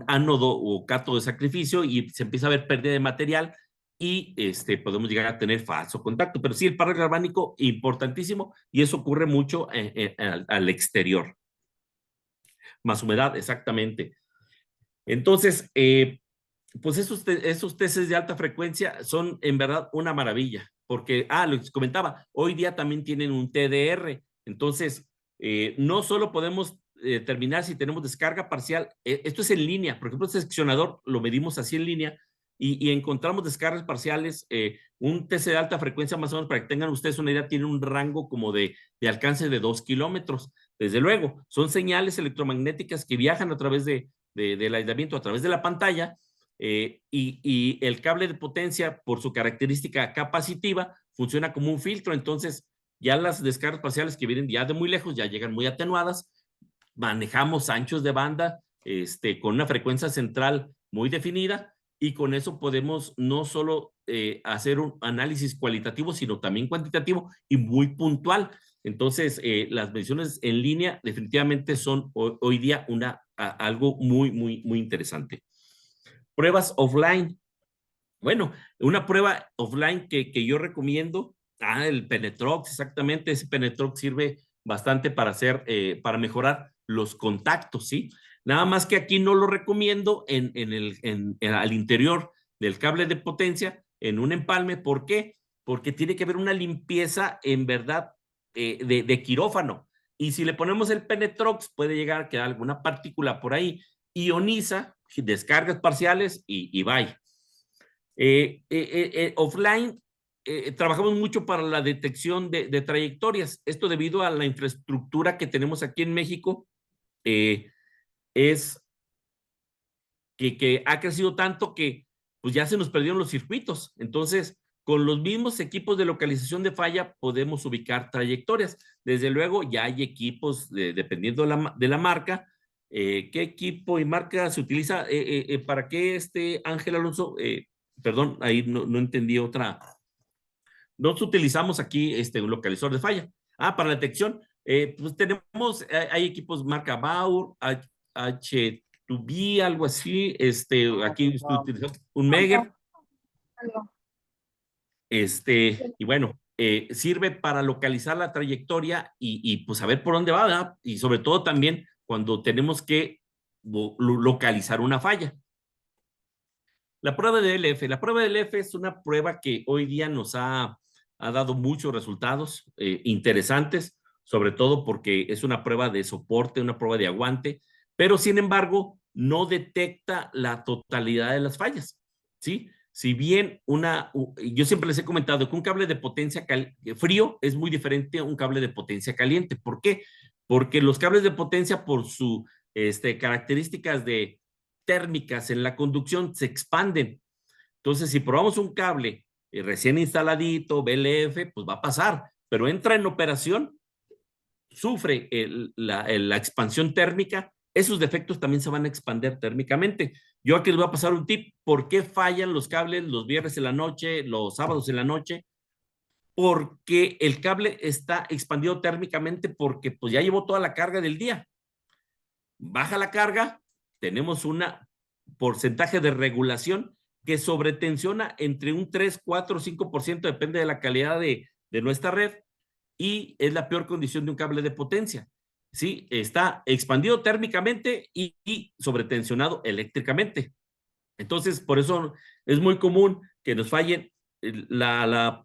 ánodo o cátodo de sacrificio y se empieza a ver pérdida de material y podemos llegar a tener falso contacto. Pero sí, el par galvánico, importantísimo, y eso ocurre mucho al exterior. Más humedad, exactamente. Entonces, pues esos testes de alta frecuencia son en verdad una maravilla, porque, lo que comentaba, hoy día también tienen un TDR, entonces no solo podemos determinar si tenemos descarga parcial, esto es en línea, por ejemplo, este seccionador lo medimos así en línea y encontramos descargas parciales, un TC de alta frecuencia más o menos, para que tengan ustedes una idea, tiene un rango como de alcance de 2 kilómetros. Desde luego, son señales electromagnéticas que viajan a través del aislamiento, a través de la pantalla, y el cable de potencia, por su característica capacitiva, funciona como un filtro. Entonces, ya las descargas parciales que vienen ya de muy lejos, ya llegan muy atenuadas, manejamos anchos de banda, con una frecuencia central muy definida, y con eso podemos no solo hacer un análisis cualitativo, sino también cuantitativo y muy puntual. Entonces, las mediciones en línea definitivamente son hoy día algo muy interesante. Pruebas offline. Bueno, una prueba offline que yo recomiendo, el Penetrox, exactamente. Ese Penetrox sirve bastante para para mejorar los contactos, ¿sí? Nada más que aquí no lo recomiendo al interior del cable de potencia, en un empalme. ¿Por qué? Porque tiene que haber una limpieza en verdad de quirófano. Y si le ponemos el Penetrox, puede llegar a quedar alguna partícula por ahí, ioniza, descargas parciales y bye. Offline, trabajamos mucho para la detección de trayectorias. Esto debido a la infraestructura que tenemos aquí en México, es que ha crecido tanto que pues ya se nos perdieron los circuitos. Entonces, con los mismos equipos de localización de falla podemos ubicar trayectorias. Desde luego, ya hay equipos, dependiendo de la marca. ¿Qué equipo y marca se utiliza? ¿Para qué Ángel Alonso? Perdón, ahí no entendí otra. Nosotros utilizamos aquí un localizador de falla. Para la detección, pues tenemos, hay equipos marca Bauer, H2B, algo así. Aquí utilizamos un Megger. Y bueno, sirve para localizar la trayectoria y pues saber por dónde va, ¿verdad? Y sobre todo también cuando tenemos que localizar una falla. La prueba de LF. La prueba de LF es una prueba que hoy día nos ha ha dado muchos resultados interesantes, sobre todo porque es una prueba de soporte, una prueba de aguante, pero sin embargo no detecta la totalidad de las fallas, ¿sí? Si bien yo siempre les he comentado que un cable de potencia frío es muy diferente a un cable de potencia caliente. ¿Por qué? Porque los cables de potencia, por sus características térmicas en la conducción, se expanden. Entonces, si probamos un cable recién instaladito, BLF, pues va a pasar, pero entra en operación, sufre la expansión térmica, esos defectos también se van a expandir térmicamente. Yo aquí les voy a pasar un tip. ¿Por qué fallan los cables los viernes en la noche, los sábados en la noche? Porque el cable está expandido térmicamente porque pues ya llevó toda la carga del día. Baja la carga, tenemos un porcentaje de regulación que sobretensiona entre un 3, 4, 5%, depende de la calidad de nuestra red, y es la peor condición de un cable de potencia. ¿Sí? Está expandido térmicamente y sobretensionado eléctricamente. Entonces, por eso es muy común que nos fallen los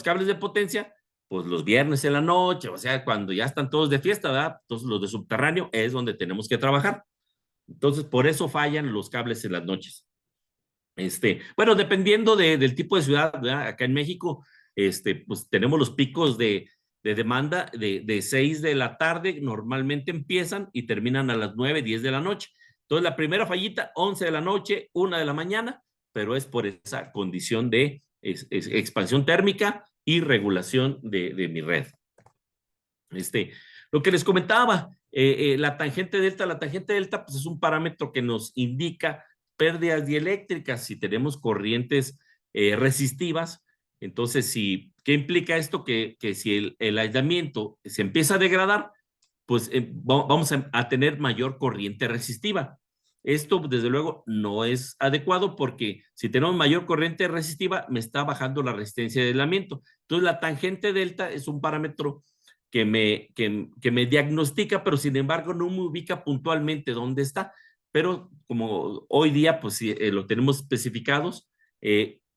cables de potencia, pues los viernes en la noche, o sea, cuando ya están todos de fiesta, ¿verdad? Entonces, los de subterráneo es donde tenemos que trabajar. Entonces, por eso fallan los cables en las noches. Bueno, dependiendo del tipo de ciudad, ¿verdad? Acá en México, pues tenemos los picos de demanda de 6 de la tarde, normalmente empiezan y terminan a las 9, 10 de la noche. Entonces, la primera fallita, 11 de la noche, 1 de la mañana, pero es por esa condición de expansión térmica y regulación de mi red. Lo que les comentaba, la tangente delta pues es un parámetro que nos indica pérdidas dieléctricas si tenemos corrientes resistivas. Entonces, ¿qué implica esto? Que si el aislamiento se empieza a degradar, pues vamos a tener mayor corriente resistiva. Esto, desde luego, no es adecuado porque si tenemos mayor corriente resistiva, me está bajando la resistencia de aislamiento. Entonces, la tangente delta es un parámetro que me diagnostica, pero sin embargo no me ubica puntualmente dónde está. Pero como hoy día, pues lo tenemos especificados,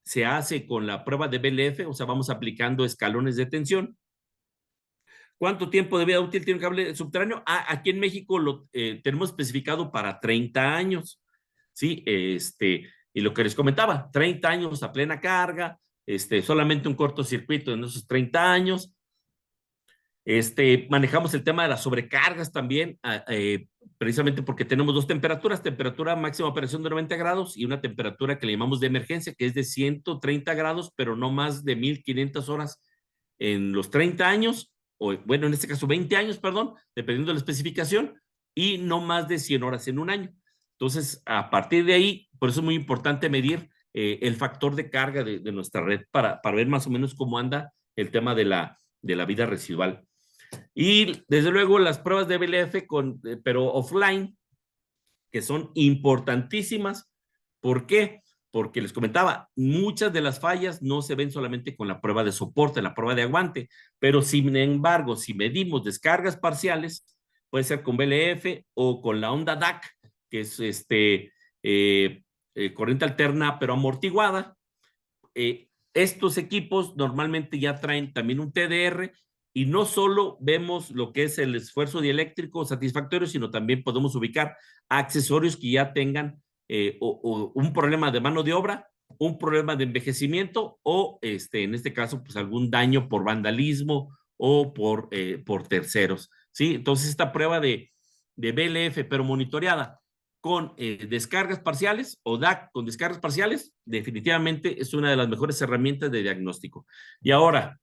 se hace con la prueba de BLF, o sea, vamos aplicando escalones de tensión. ¿Cuánto tiempo de vida útil tiene un cable subterráneo? Aquí en México lo tenemos especificado para 30 años, ¿sí? Y lo que les comentaba, 30 años a plena carga, solamente un cortocircuito en esos 30 años. Manejamos el tema de las sobrecargas también, precisamente porque tenemos dos temperaturas, temperatura máxima de operación de 90 grados y una temperatura que le llamamos de emergencia, que es de 130 grados, pero no más de 1500 horas en los 30 años, o bueno, en este caso 20 años, perdón, dependiendo de la especificación, y no más de 100 horas en un año. Entonces, a partir de ahí, por eso es muy importante medir el factor de carga de nuestra red para ver más o menos cómo anda el tema de la vida residual. Y desde luego las pruebas de BLF, pero offline, que son importantísimas. ¿Por qué? Porque les comentaba, muchas de las fallas no se ven solamente con la prueba de soporte, la prueba de aguante, pero sin embargo, si medimos descargas parciales, puede ser con BLF o con la onda DAC, que es corriente alterna pero amortiguada. Estos equipos normalmente ya traen también un TDR y no solo vemos lo que es el esfuerzo dieléctrico satisfactorio, sino también podemos ubicar accesorios que ya tengan o un problema de mano de obra, un problema de envejecimiento o en este caso pues algún daño por vandalismo o por terceros, ¿sí? Entonces esta prueba de BLF pero monitoreada con descargas parciales o DAC con descargas parciales, definitivamente es una de las mejores herramientas de diagnóstico. Y ahora,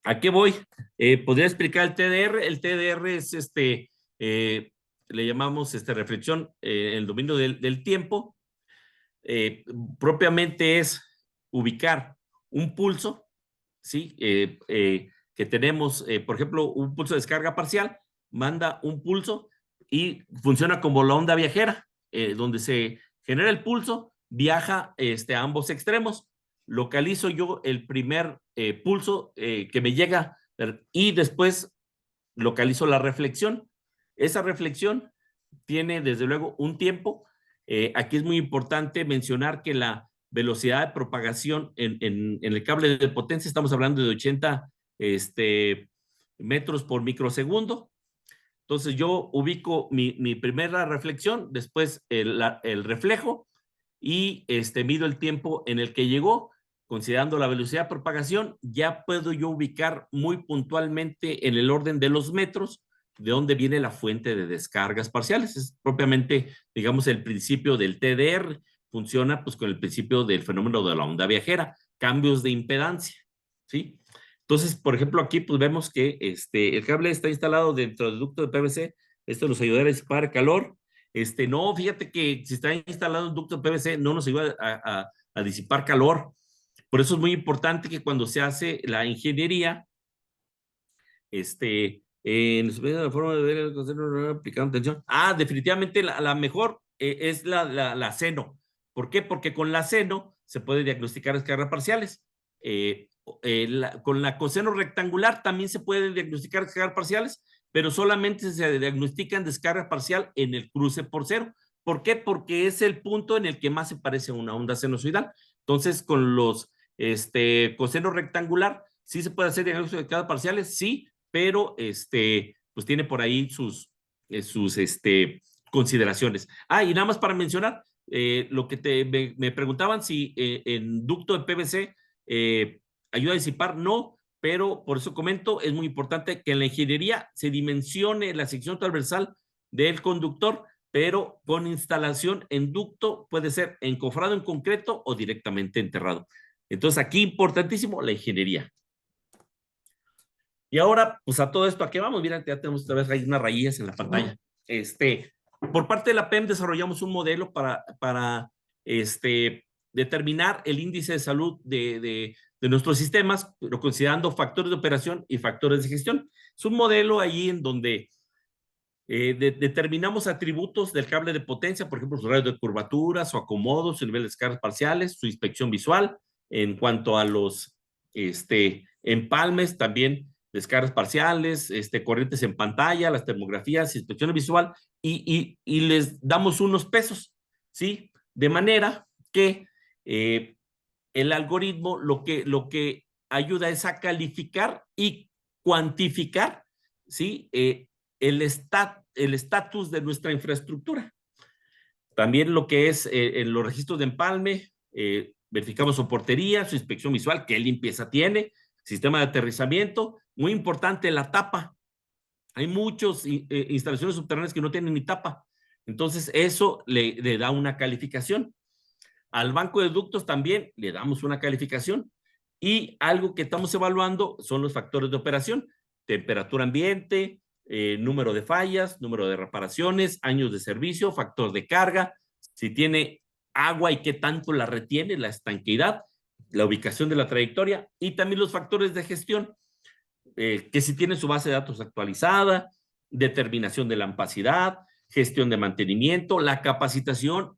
¿a qué voy? Podría explicar el TDR. El TDR es le llamamos reflexión en el dominio del tiempo. Propiamente es ubicar un pulso, ¿sí? Que tenemos, por ejemplo, un pulso de descarga parcial, manda un pulso y funciona como la onda viajera, donde se genera el pulso, viaja a ambos extremos. Localizo yo el primer pulso que me llega y después localizo la reflexión. Esa reflexión tiene desde luego un tiempo. Aquí es muy importante mencionar que la velocidad de propagación en el cable de potencia, estamos hablando de 80 metros por microsegundo. Entonces yo ubico mi primera reflexión, después el reflejo y mido el tiempo en el que llegó. Considerando la velocidad de propagación, ya puedo yo ubicar muy puntualmente en el orden de los metros de dónde viene la fuente de descargas parciales. Es propiamente, digamos, el principio del TDR. Funciona pues con el principio del fenómeno de la onda viajera, cambios de impedancia, ¿sí? Entonces, por ejemplo, aquí pues vemos que el cable está instalado dentro del ducto de PVC. Esto nos ayudará a disipar calor. No, fíjate que si está instalado en ducto de PVC no nos ayuda a disipar calor. Por eso es muy importante que cuando se hace la ingeniería, en la forma de ver el concepto aplicando tensión. Definitivamente la mejor es la seno. ¿Por qué? Porque con la seno se puede diagnosticar descargas parciales. Con la coseno rectangular también se puede diagnosticar descargas parciales, pero solamente se diagnostican descarga parcial en el cruce por cero. ¿Por qué? Porque es el punto en el que más se parece a una onda sinusoidal. Entonces, con los coseno rectangular, ¿sí se puede hacer diagnóstico de descargas parciales? Sí, pero pues tiene por ahí sus consideraciones. Y nada más para mencionar, lo que me preguntaban si en ducto de PVC ayuda a disipar, no, pero por eso comento, es muy importante que en la ingeniería se dimensione la sección transversal del conductor, pero con instalación en ducto puede ser encofrado en concreto o directamente enterrado. Entonces aquí importantísimo la ingeniería. Y ahora, pues a todo esto, ¿a qué vamos? Mira, ya tenemos otra vez unas rayillas en la pantalla. Por parte de la PEM desarrollamos un modelo para determinar el índice de salud de nuestros sistemas, pero considerando factores de operación y factores de gestión. Es un modelo ahí en donde determinamos atributos del cable de potencia, por ejemplo, su radio de curvatura, su acomodo, su nivel de descargas parciales, su inspección visual. En cuanto a los empalmes, también descargas parciales, corrientes en pantalla, las termografías, inspección visual, y les damos unos pesos, ¿sí? De manera que el algoritmo lo que ayuda es a calificar y cuantificar, ¿sí? El estatus de nuestra infraestructura. También lo que es en los registros de empalme, verificamos su portería, su inspección visual, qué limpieza tiene, sistema de aterrizamiento, muy importante la tapa. Hay muchas instalaciones subterráneas que no tienen ni tapa. Entonces eso le da una calificación. Al banco de ductos también le damos una calificación. Y algo que estamos evaluando son los factores de operación, temperatura ambiente, número de fallas, número de reparaciones, años de servicio, factor de carga, si tiene agua y qué tanto la retiene, la estanqueidad, la ubicación de la trayectoria y también los factores de gestión, que si tiene su base de datos actualizada, determinación de la ampacidad, gestión de mantenimiento, la capacitación.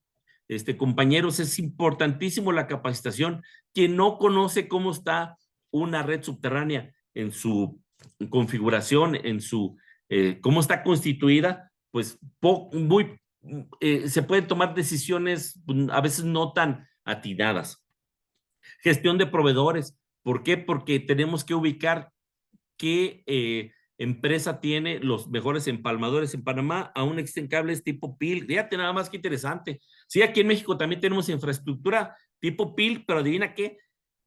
Compañeros, es importantísimo la capacitación. Quien no conoce cómo está una red subterránea en su configuración, en su cómo está constituida, pues se pueden tomar decisiones a veces no tan atinadas. Gestión de proveedores. ¿Por qué? Porque tenemos que ubicar qué empresa tiene los mejores empalmadores en Panamá. Aún existen cables tipo PIL. Fíjate nada más que interesante. Sí, aquí en México también tenemos infraestructura tipo PIL, pero adivina qué,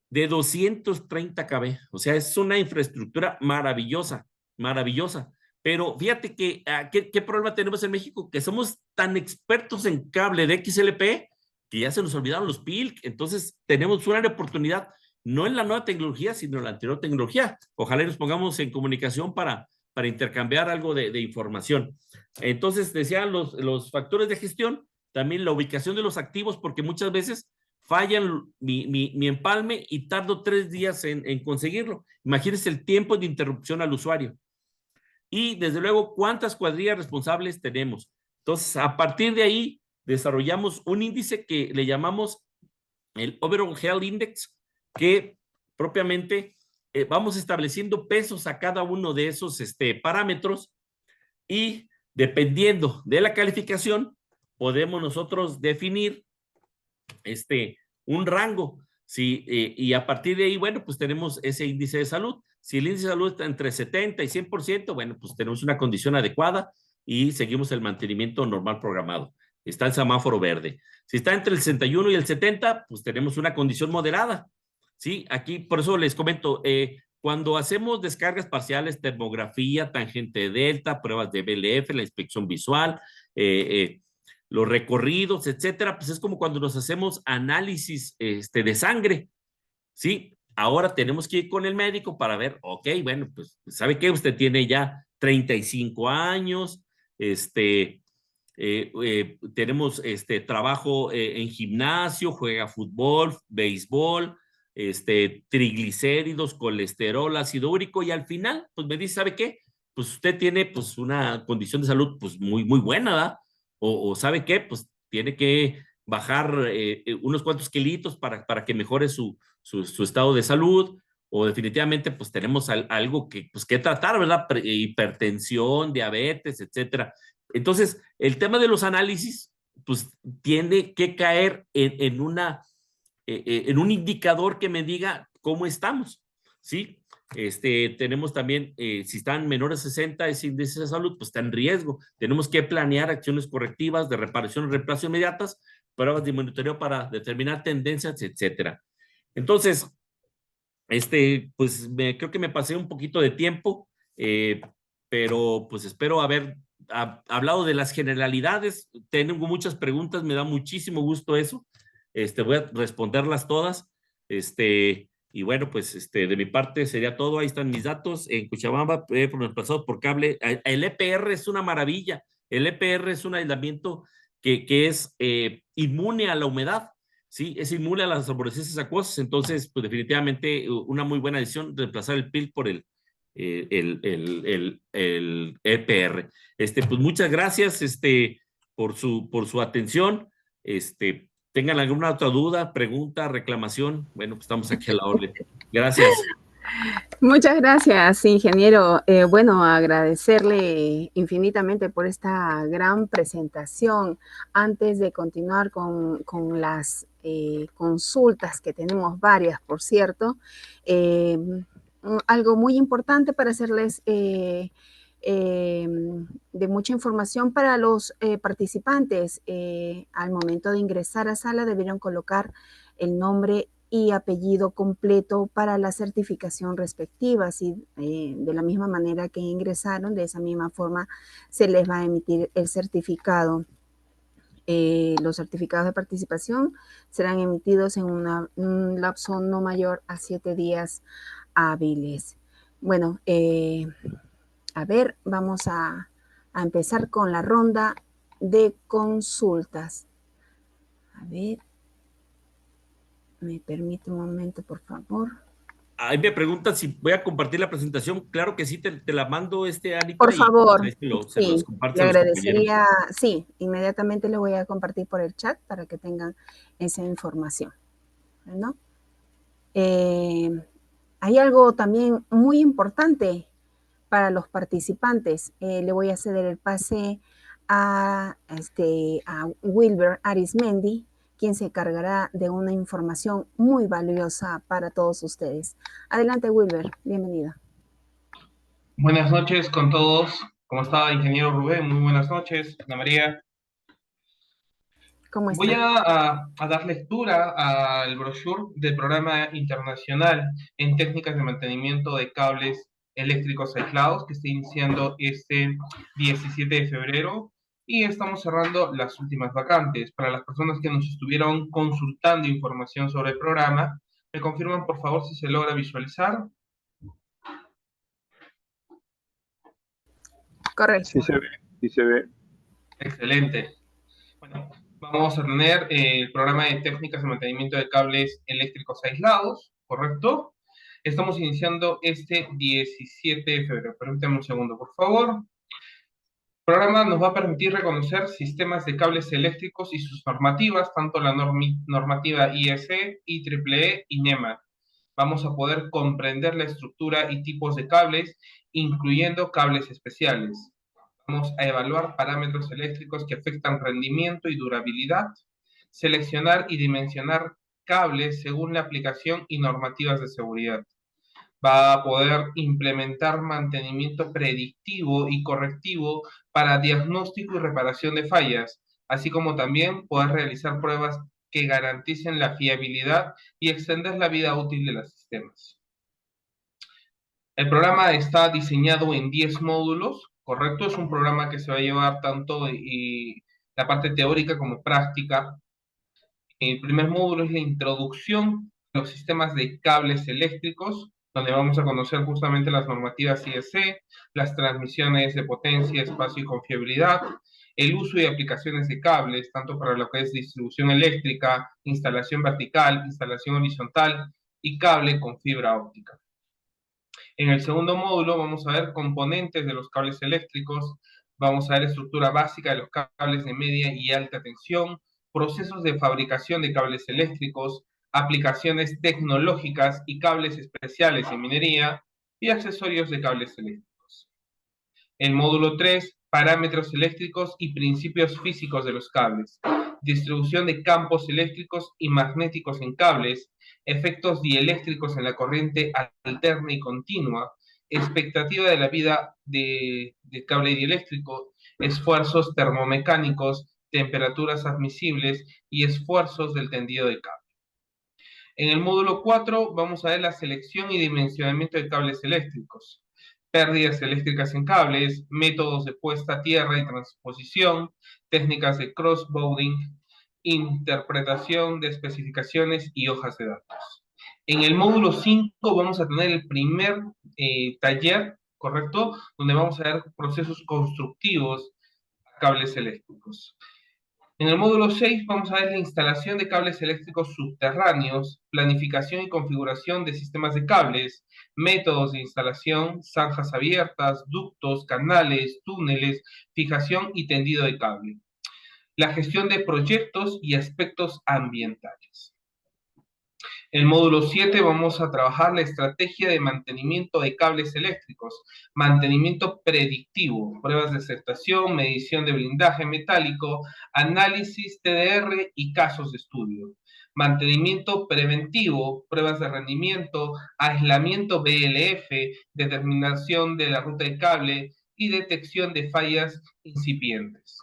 de 230 kV. O sea, es una infraestructura maravillosa, maravillosa. Pero fíjate que, ¿qué problema tenemos en México? Que somos tan expertos en cable de XLP que ya se nos olvidaron los PIL. Entonces, tenemos una oportunidad, no en la nueva tecnología, sino en la anterior tecnología. Ojalá nos pongamos en comunicación para intercambiar algo de información. Entonces, decían los factores de gestión, también la ubicación de los activos, porque muchas veces fallan mi empalme y tardo 3 días en conseguirlo. Imagínense el tiempo de interrupción al usuario. Y desde luego, ¿cuántas cuadrillas responsables tenemos? Entonces, a partir de ahí, desarrollamos un índice que le llamamos el Overall Health Index, que propiamente vamos estableciendo pesos a cada uno de esos parámetros y dependiendo de la calificación, podemos nosotros definir un rango, ¿sí? Y a partir de ahí, bueno, pues tenemos ese índice de salud. Si el índice de salud está entre 70 y 100%, bueno, pues tenemos una condición adecuada y seguimos el mantenimiento normal programado. Está el semáforo verde. Si está entre el 61 y el 70, pues tenemos una condición moderada, ¿sí? Aquí, por eso les comento, cuando hacemos descargas parciales, termografía, tangente delta, pruebas de BLF, la inspección visual, los recorridos, etcétera, pues es como cuando nos hacemos análisis de sangre, ¿sí? Ahora tenemos que ir con el médico para ver, ok, bueno, pues, ¿sabe qué? Usted tiene ya 35 años, tenemos trabajo en gimnasio, juega fútbol, béisbol, triglicéridos, colesterol, ácido úrico, y al final, pues me dice, ¿sabe qué? Pues usted tiene pues una condición de salud pues muy, muy buena, ¿verdad? O ¿sabe qué? Pues tiene que bajar unos cuantos kilitos para que mejore su estado de salud, o definitivamente pues tenemos algo que, pues, que tratar, ¿verdad? Hipertensión, diabetes, etcétera. Entonces, el tema de los análisis, pues tiene que caer en un indicador que me diga cómo estamos, ¿sí? Tenemos también, si están menores de 60, ese índice de salud, pues está en riesgo. Tenemos que planear acciones correctivas de reparación y reemplazo inmediatas, pruebas de monitoreo para determinar tendencias, etcétera. Entonces, pues creo que me pasé un poquito de tiempo, pero pues espero haber hablado de las generalidades. Tengo muchas preguntas, me da muchísimo gusto eso. Voy a responderlas todas. Y bueno, pues de mi parte sería todo. Ahí están mis datos. En Cochabamba, pasado por cable. El EPR es una maravilla. El EPR es un aislamiento que es inmune a la humedad. Sí, es inmune a las arborescencias acuosas. Entonces, pues definitivamente una muy buena decisión reemplazar el PIL por el EPR. Pues muchas gracias por su atención. Tengan alguna otra duda, pregunta, reclamación, bueno, pues estamos aquí a la orden. Gracias. Muchas gracias, ingeniero. Bueno, agradecerle infinitamente por esta gran presentación. Antes de continuar con las consultas, que tenemos varias, por cierto, algo muy importante para hacerles de mucha información para los participantes. Al momento de ingresar a sala debieron colocar el nombre y apellido completo para la certificación respectiva. Así, de la misma manera que ingresaron, de esa misma forma se les va a emitir el certificado. Los certificados de participación serán emitidos en un lapso no mayor a 7 días hábiles. Bueno, a ver, vamos a empezar con la ronda de consultas. A ver, me permite un momento, por favor. Ahí me preguntan si voy a compartir la presentación. Claro que sí, te la mando, Anita. Por favor, y se sí, los comparto le a los agradecería, sí, inmediatamente le voy a compartir por el chat para que tengan esa información, ¿no? Hay algo también muy importante para los participantes. Le voy a ceder el pase a Wilber Arismendi, quien se encargará de una información muy valiosa para todos ustedes. Adelante, Wilber, bienvenida. Buenas noches con todos. ¿Cómo está, ingeniero Rubén? Muy buenas noches, Ana María. ¿Cómo está? Voy a dar lectura al brochure del Programa Internacional en Técnicas de Mantenimiento de Cables Eléctricos Aislados, que está iniciando este 17 de febrero, y estamos cerrando las últimas vacantes. Para las personas que nos estuvieron consultando información sobre el programa, ¿me confirman, por favor, si se logra visualizar? Correcto. Sí se ve, sí se ve. Excelente. Bueno, vamos a tener el programa de técnicas de mantenimiento de cables eléctricos aislados, ¿correcto? Estamos iniciando este 17 de febrero. Permítanme un segundo, por favor. El programa nos va a permitir reconocer sistemas de cables eléctricos y sus normativas, tanto la normativa IEC, IEEE y NEMA. Vamos a poder comprender la estructura y tipos de cables, incluyendo cables especiales. Vamos a evaluar parámetros eléctricos que afectan rendimiento y durabilidad, seleccionar y dimensionar cables según la aplicación y normativas de seguridad. Va a poder implementar mantenimiento predictivo y correctivo para diagnóstico y reparación de fallas, así como también poder realizar pruebas que garanticen la fiabilidad y extender la vida útil de los sistemas. El programa está diseñado en 10 módulos, ¿correcto? Es un programa que se va a llevar tanto la parte teórica como práctica. El primer módulo es la introducción a los sistemas de cables eléctricos, donde vamos a conocer justamente las normativas IEC, las transmisiones de potencia, espacio y confiabilidad, el uso y aplicaciones de cables, tanto para lo que es distribución eléctrica, instalación vertical, instalación horizontal y cable con fibra óptica. En el segundo módulo vamos a ver componentes de los cables eléctricos, vamos a ver estructura básica de los cables de media y alta tensión, procesos de fabricación de cables eléctricos, aplicaciones tecnológicas y cables especiales en minería y accesorios de cables eléctricos. El módulo 3, parámetros eléctricos y principios físicos de los cables, distribución de campos eléctricos y magnéticos en cables, efectos dieléctricos en la corriente alterna y continua, expectativa de la vida de cable dieléctrico, esfuerzos termomecánicos, temperaturas admisibles y esfuerzos del tendido de cable. En el módulo 4 vamos a ver la selección y dimensionamiento de cables eléctricos, pérdidas eléctricas en cables, métodos de puesta a tierra y transposición, técnicas de crossbounding, interpretación de especificaciones y hojas de datos. En el módulo 5 vamos a tener el primer taller, ¿correcto? Donde vamos a ver procesos constructivos a cables eléctricos. En el módulo 6 vamos a ver la instalación de cables eléctricos subterráneos, planificación y configuración de sistemas de cables, métodos de instalación, zanjas abiertas, ductos, canales, túneles, fijación y tendido de cable. La gestión de proyectos y aspectos ambientales. En el módulo 7 vamos a trabajar la estrategia de mantenimiento de cables eléctricos, mantenimiento predictivo, pruebas de aceptación, medición de blindaje metálico, análisis TDR y casos de estudio. Mantenimiento preventivo, pruebas de rendimiento, aislamiento BLF, determinación de la ruta de cable y detección de fallas incipientes.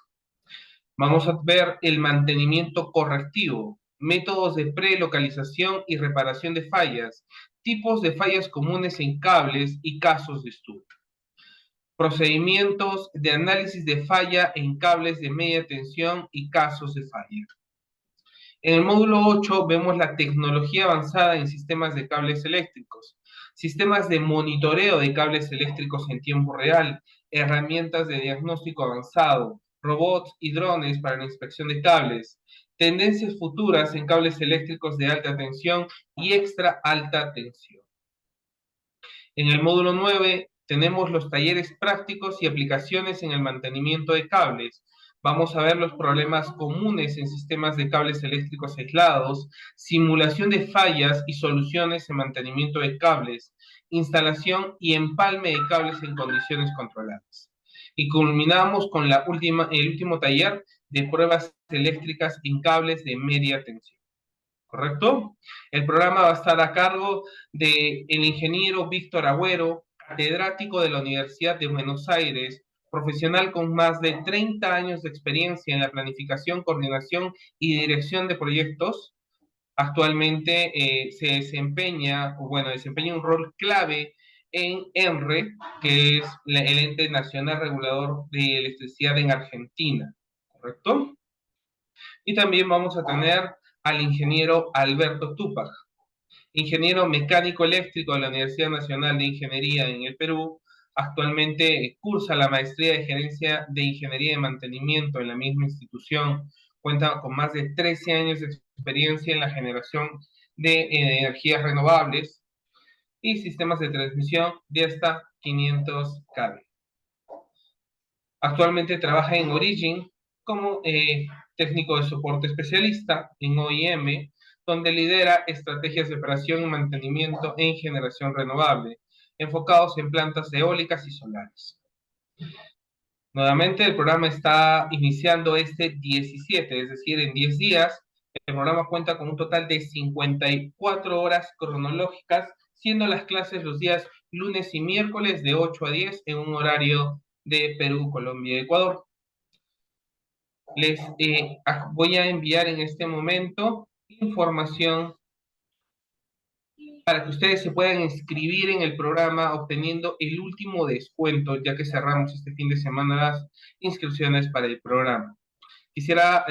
Vamos a ver el mantenimiento correctivo, métodos de prelocalización y reparación de fallas, tipos de fallas comunes en cables y casos de estudio. Procedimientos de análisis de falla en cables de media tensión y casos de falla. En el módulo 8 vemos la tecnología avanzada en sistemas de cables eléctricos, sistemas de monitoreo de cables eléctricos en tiempo real, herramientas de diagnóstico avanzado, robots y drones para la inspección de cables, tendencias futuras en cables eléctricos de alta tensión y extra alta tensión. En el módulo 9 tenemos los talleres prácticos y aplicaciones en el mantenimiento de cables. Vamos a ver los problemas comunes en sistemas de cables eléctricos aislados, simulación de fallas y soluciones en mantenimiento de cables, instalación y empalme de cables en condiciones controladas. Y culminamos con el último taller de pruebas eléctricas en cables de media tensión. ¿Correcto? El programa va a estar a cargo del ingeniero Víctor Agüero, catedrático de la Universidad de Buenos Aires, profesional con más de 30 años de experiencia en la planificación, coordinación y dirección de proyectos. Actualmente desempeña un rol clave en ENRE, que es el ente nacional regulador de electricidad en Argentina, ¿correcto? Y también vamos a tener al ingeniero Alberto Tupac, ingeniero mecánico eléctrico de la Universidad Nacional de Ingeniería en el Perú. Actualmente cursa la maestría de gerencia de ingeniería de mantenimiento en la misma institución. Cuenta con más de 13 años de experiencia en la generación de energías renovables y sistemas de transmisión de hasta 500 kV. Actualmente trabaja en Origin como técnico de soporte especialista en OIM, donde lidera estrategias de operación y mantenimiento en generación renovable, enfocados en plantas eólicas y solares. Nuevamente, el programa está iniciando este 17, es decir, en 10 días, El programa cuenta con un total de 54 horas cronológicas, siendo las clases los días lunes y miércoles de 8 a 10 en un horario de Perú, Colombia y Ecuador. Les voy a enviar en este momento información para que ustedes se puedan inscribir en el programa obteniendo el último descuento, ya que cerramos este fin de semana las inscripciones para el programa. Quisiera,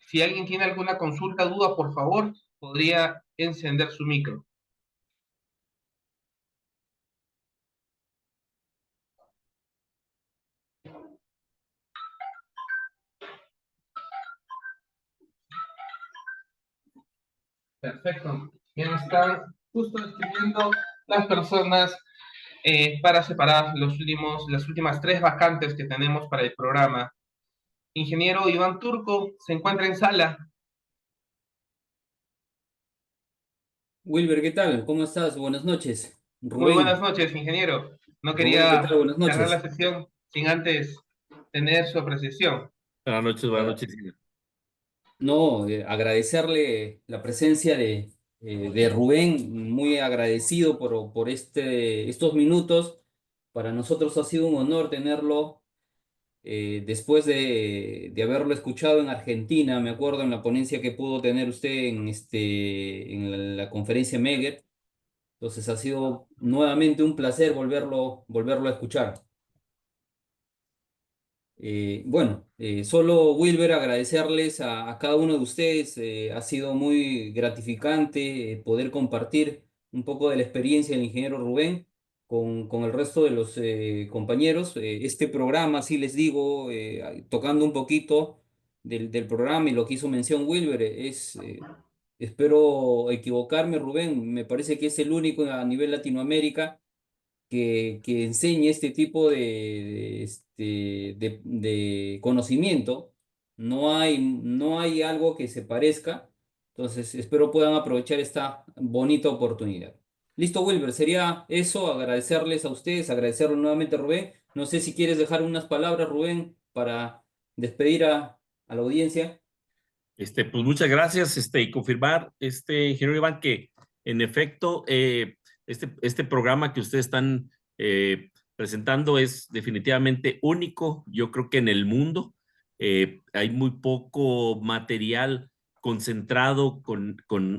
si alguien tiene alguna consulta, duda, por favor, podría encender su micro. Perfecto. Bien, están justo escribiendo las personas para separar las últimas 3 vacantes que tenemos para el programa. Ingeniero Iván Turco se encuentra en sala. Wilber, ¿qué tal? ¿Cómo estás? Buenas noches. Muy buenas Rubén, noches, ingeniero. No Rubén, ¿qué tal? quería Buenas cerrar la noches. sesión sin antes tener su apreciación. Buenas noches, buenas noches. No, agradecerle la presencia de Rubén, muy agradecido por estos minutos. Para nosotros ha sido un honor tenerlo después de haberlo escuchado en Argentina. Me acuerdo en la ponencia que pudo tener usted en la conferencia MEGET. Entonces ha sido nuevamente un placer volverlo a escuchar. Solo Wilber, agradecerles a cada uno de ustedes. Ha sido muy gratificante poder compartir un poco de la experiencia del ingeniero Rubén con el resto de los compañeros. Este programa, sí les digo, tocando un poquito del programa y lo que hizo mención Wilber, espero equivocarme, Rubén, me parece que es el único a nivel Latinoamérica que enseñe este tipo de conocimiento. No hay algo que se parezca. Entonces, espero puedan aprovechar esta bonita oportunidad. Listo, Wilber, sería eso, agradecerles a ustedes, agradecerle nuevamente a Rubén. No sé si quieres dejar unas palabras, Rubén, para despedir a la audiencia. Pues muchas gracias, y confirmar, ingeniero Iván, que en efecto, este programa que ustedes están presentando es definitivamente único, yo creo que en el mundo. Hay muy poco material concentrado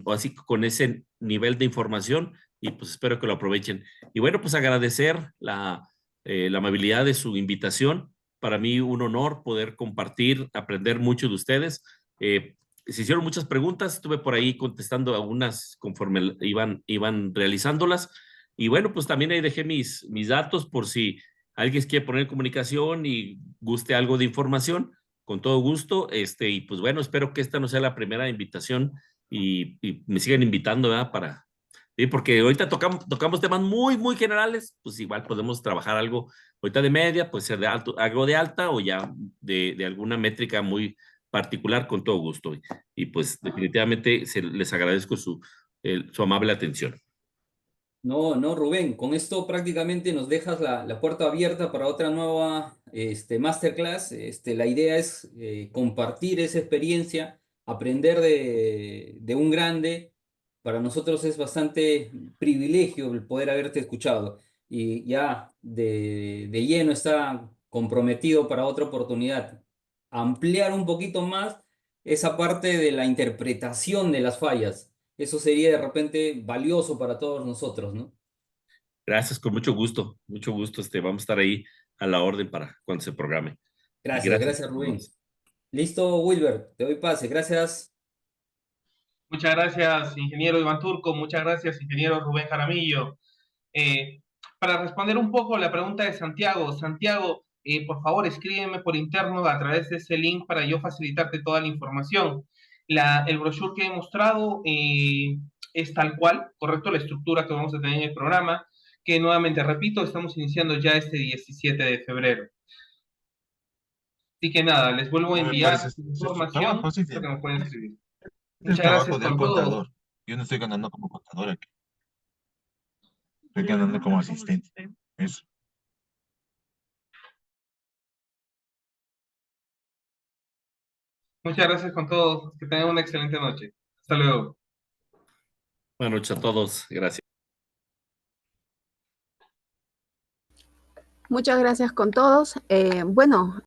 o así, con ese nivel de información, y pues espero que lo aprovechen. Y bueno, pues agradecer la amabilidad de su invitación. Para mí un honor poder compartir, aprender mucho de ustedes. Se hicieron muchas preguntas, estuve por ahí contestando algunas conforme iban realizándolas. Y bueno, pues también ahí dejé mis datos por si alguien quiere poner en comunicación y guste algo de información, con todo gusto. Y pues bueno, espero que esta no sea la primera invitación y me sigan invitando, ¿verdad? Sí, porque ahorita tocamos temas muy, muy generales, pues igual podemos trabajar algo ahorita de media, pues ser de alto, algo de alta o ya de alguna métrica muy particular, con todo gusto. Y pues definitivamente les agradezco su amable atención. No, no, Rubén, con esto prácticamente nos dejas la puerta abierta para otra nueva masterclass. La idea es compartir esa experiencia, aprender de un grande. Para nosotros es bastante privilegio el poder haberte escuchado y ya de lleno está comprometido para otra oportunidad. Ampliar un poquito más esa parte de la interpretación de las fallas. Eso sería de repente valioso para todos nosotros, ¿no? Gracias, con mucho gusto, mucho gusto. Vamos a estar ahí a la orden para cuando se programe. Y Gracias, gracias. gracias, Rubén. Listo, Wilber, te doy pase. Gracias. Muchas gracias, ingeniero Iván Turco. Muchas gracias, ingeniero Rubén Jaramillo. Eh, para responder un poco la pregunta de Santiago. Santiago, por favor, escríbeme por interno a través de ese link para yo facilitarte toda la información. El brochure que he mostrado es tal cual, correcto, la estructura que vamos a tener en el programa, que nuevamente repito, estamos iniciando ya este 17 de febrero. Así que nada, les vuelvo a No me parece, enviar está información bajo, sí, sí. para que me puedan escribir. Es el Muchas gracias trabajo del por todo. contador. Yo no estoy ganando como contador aquí, estoy ganando como asistente. Eso. Muchas gracias con todos. Que tengan una excelente noche. Hasta luego. Buenas noches a todos. Gracias. Muchas gracias con todos. Bueno,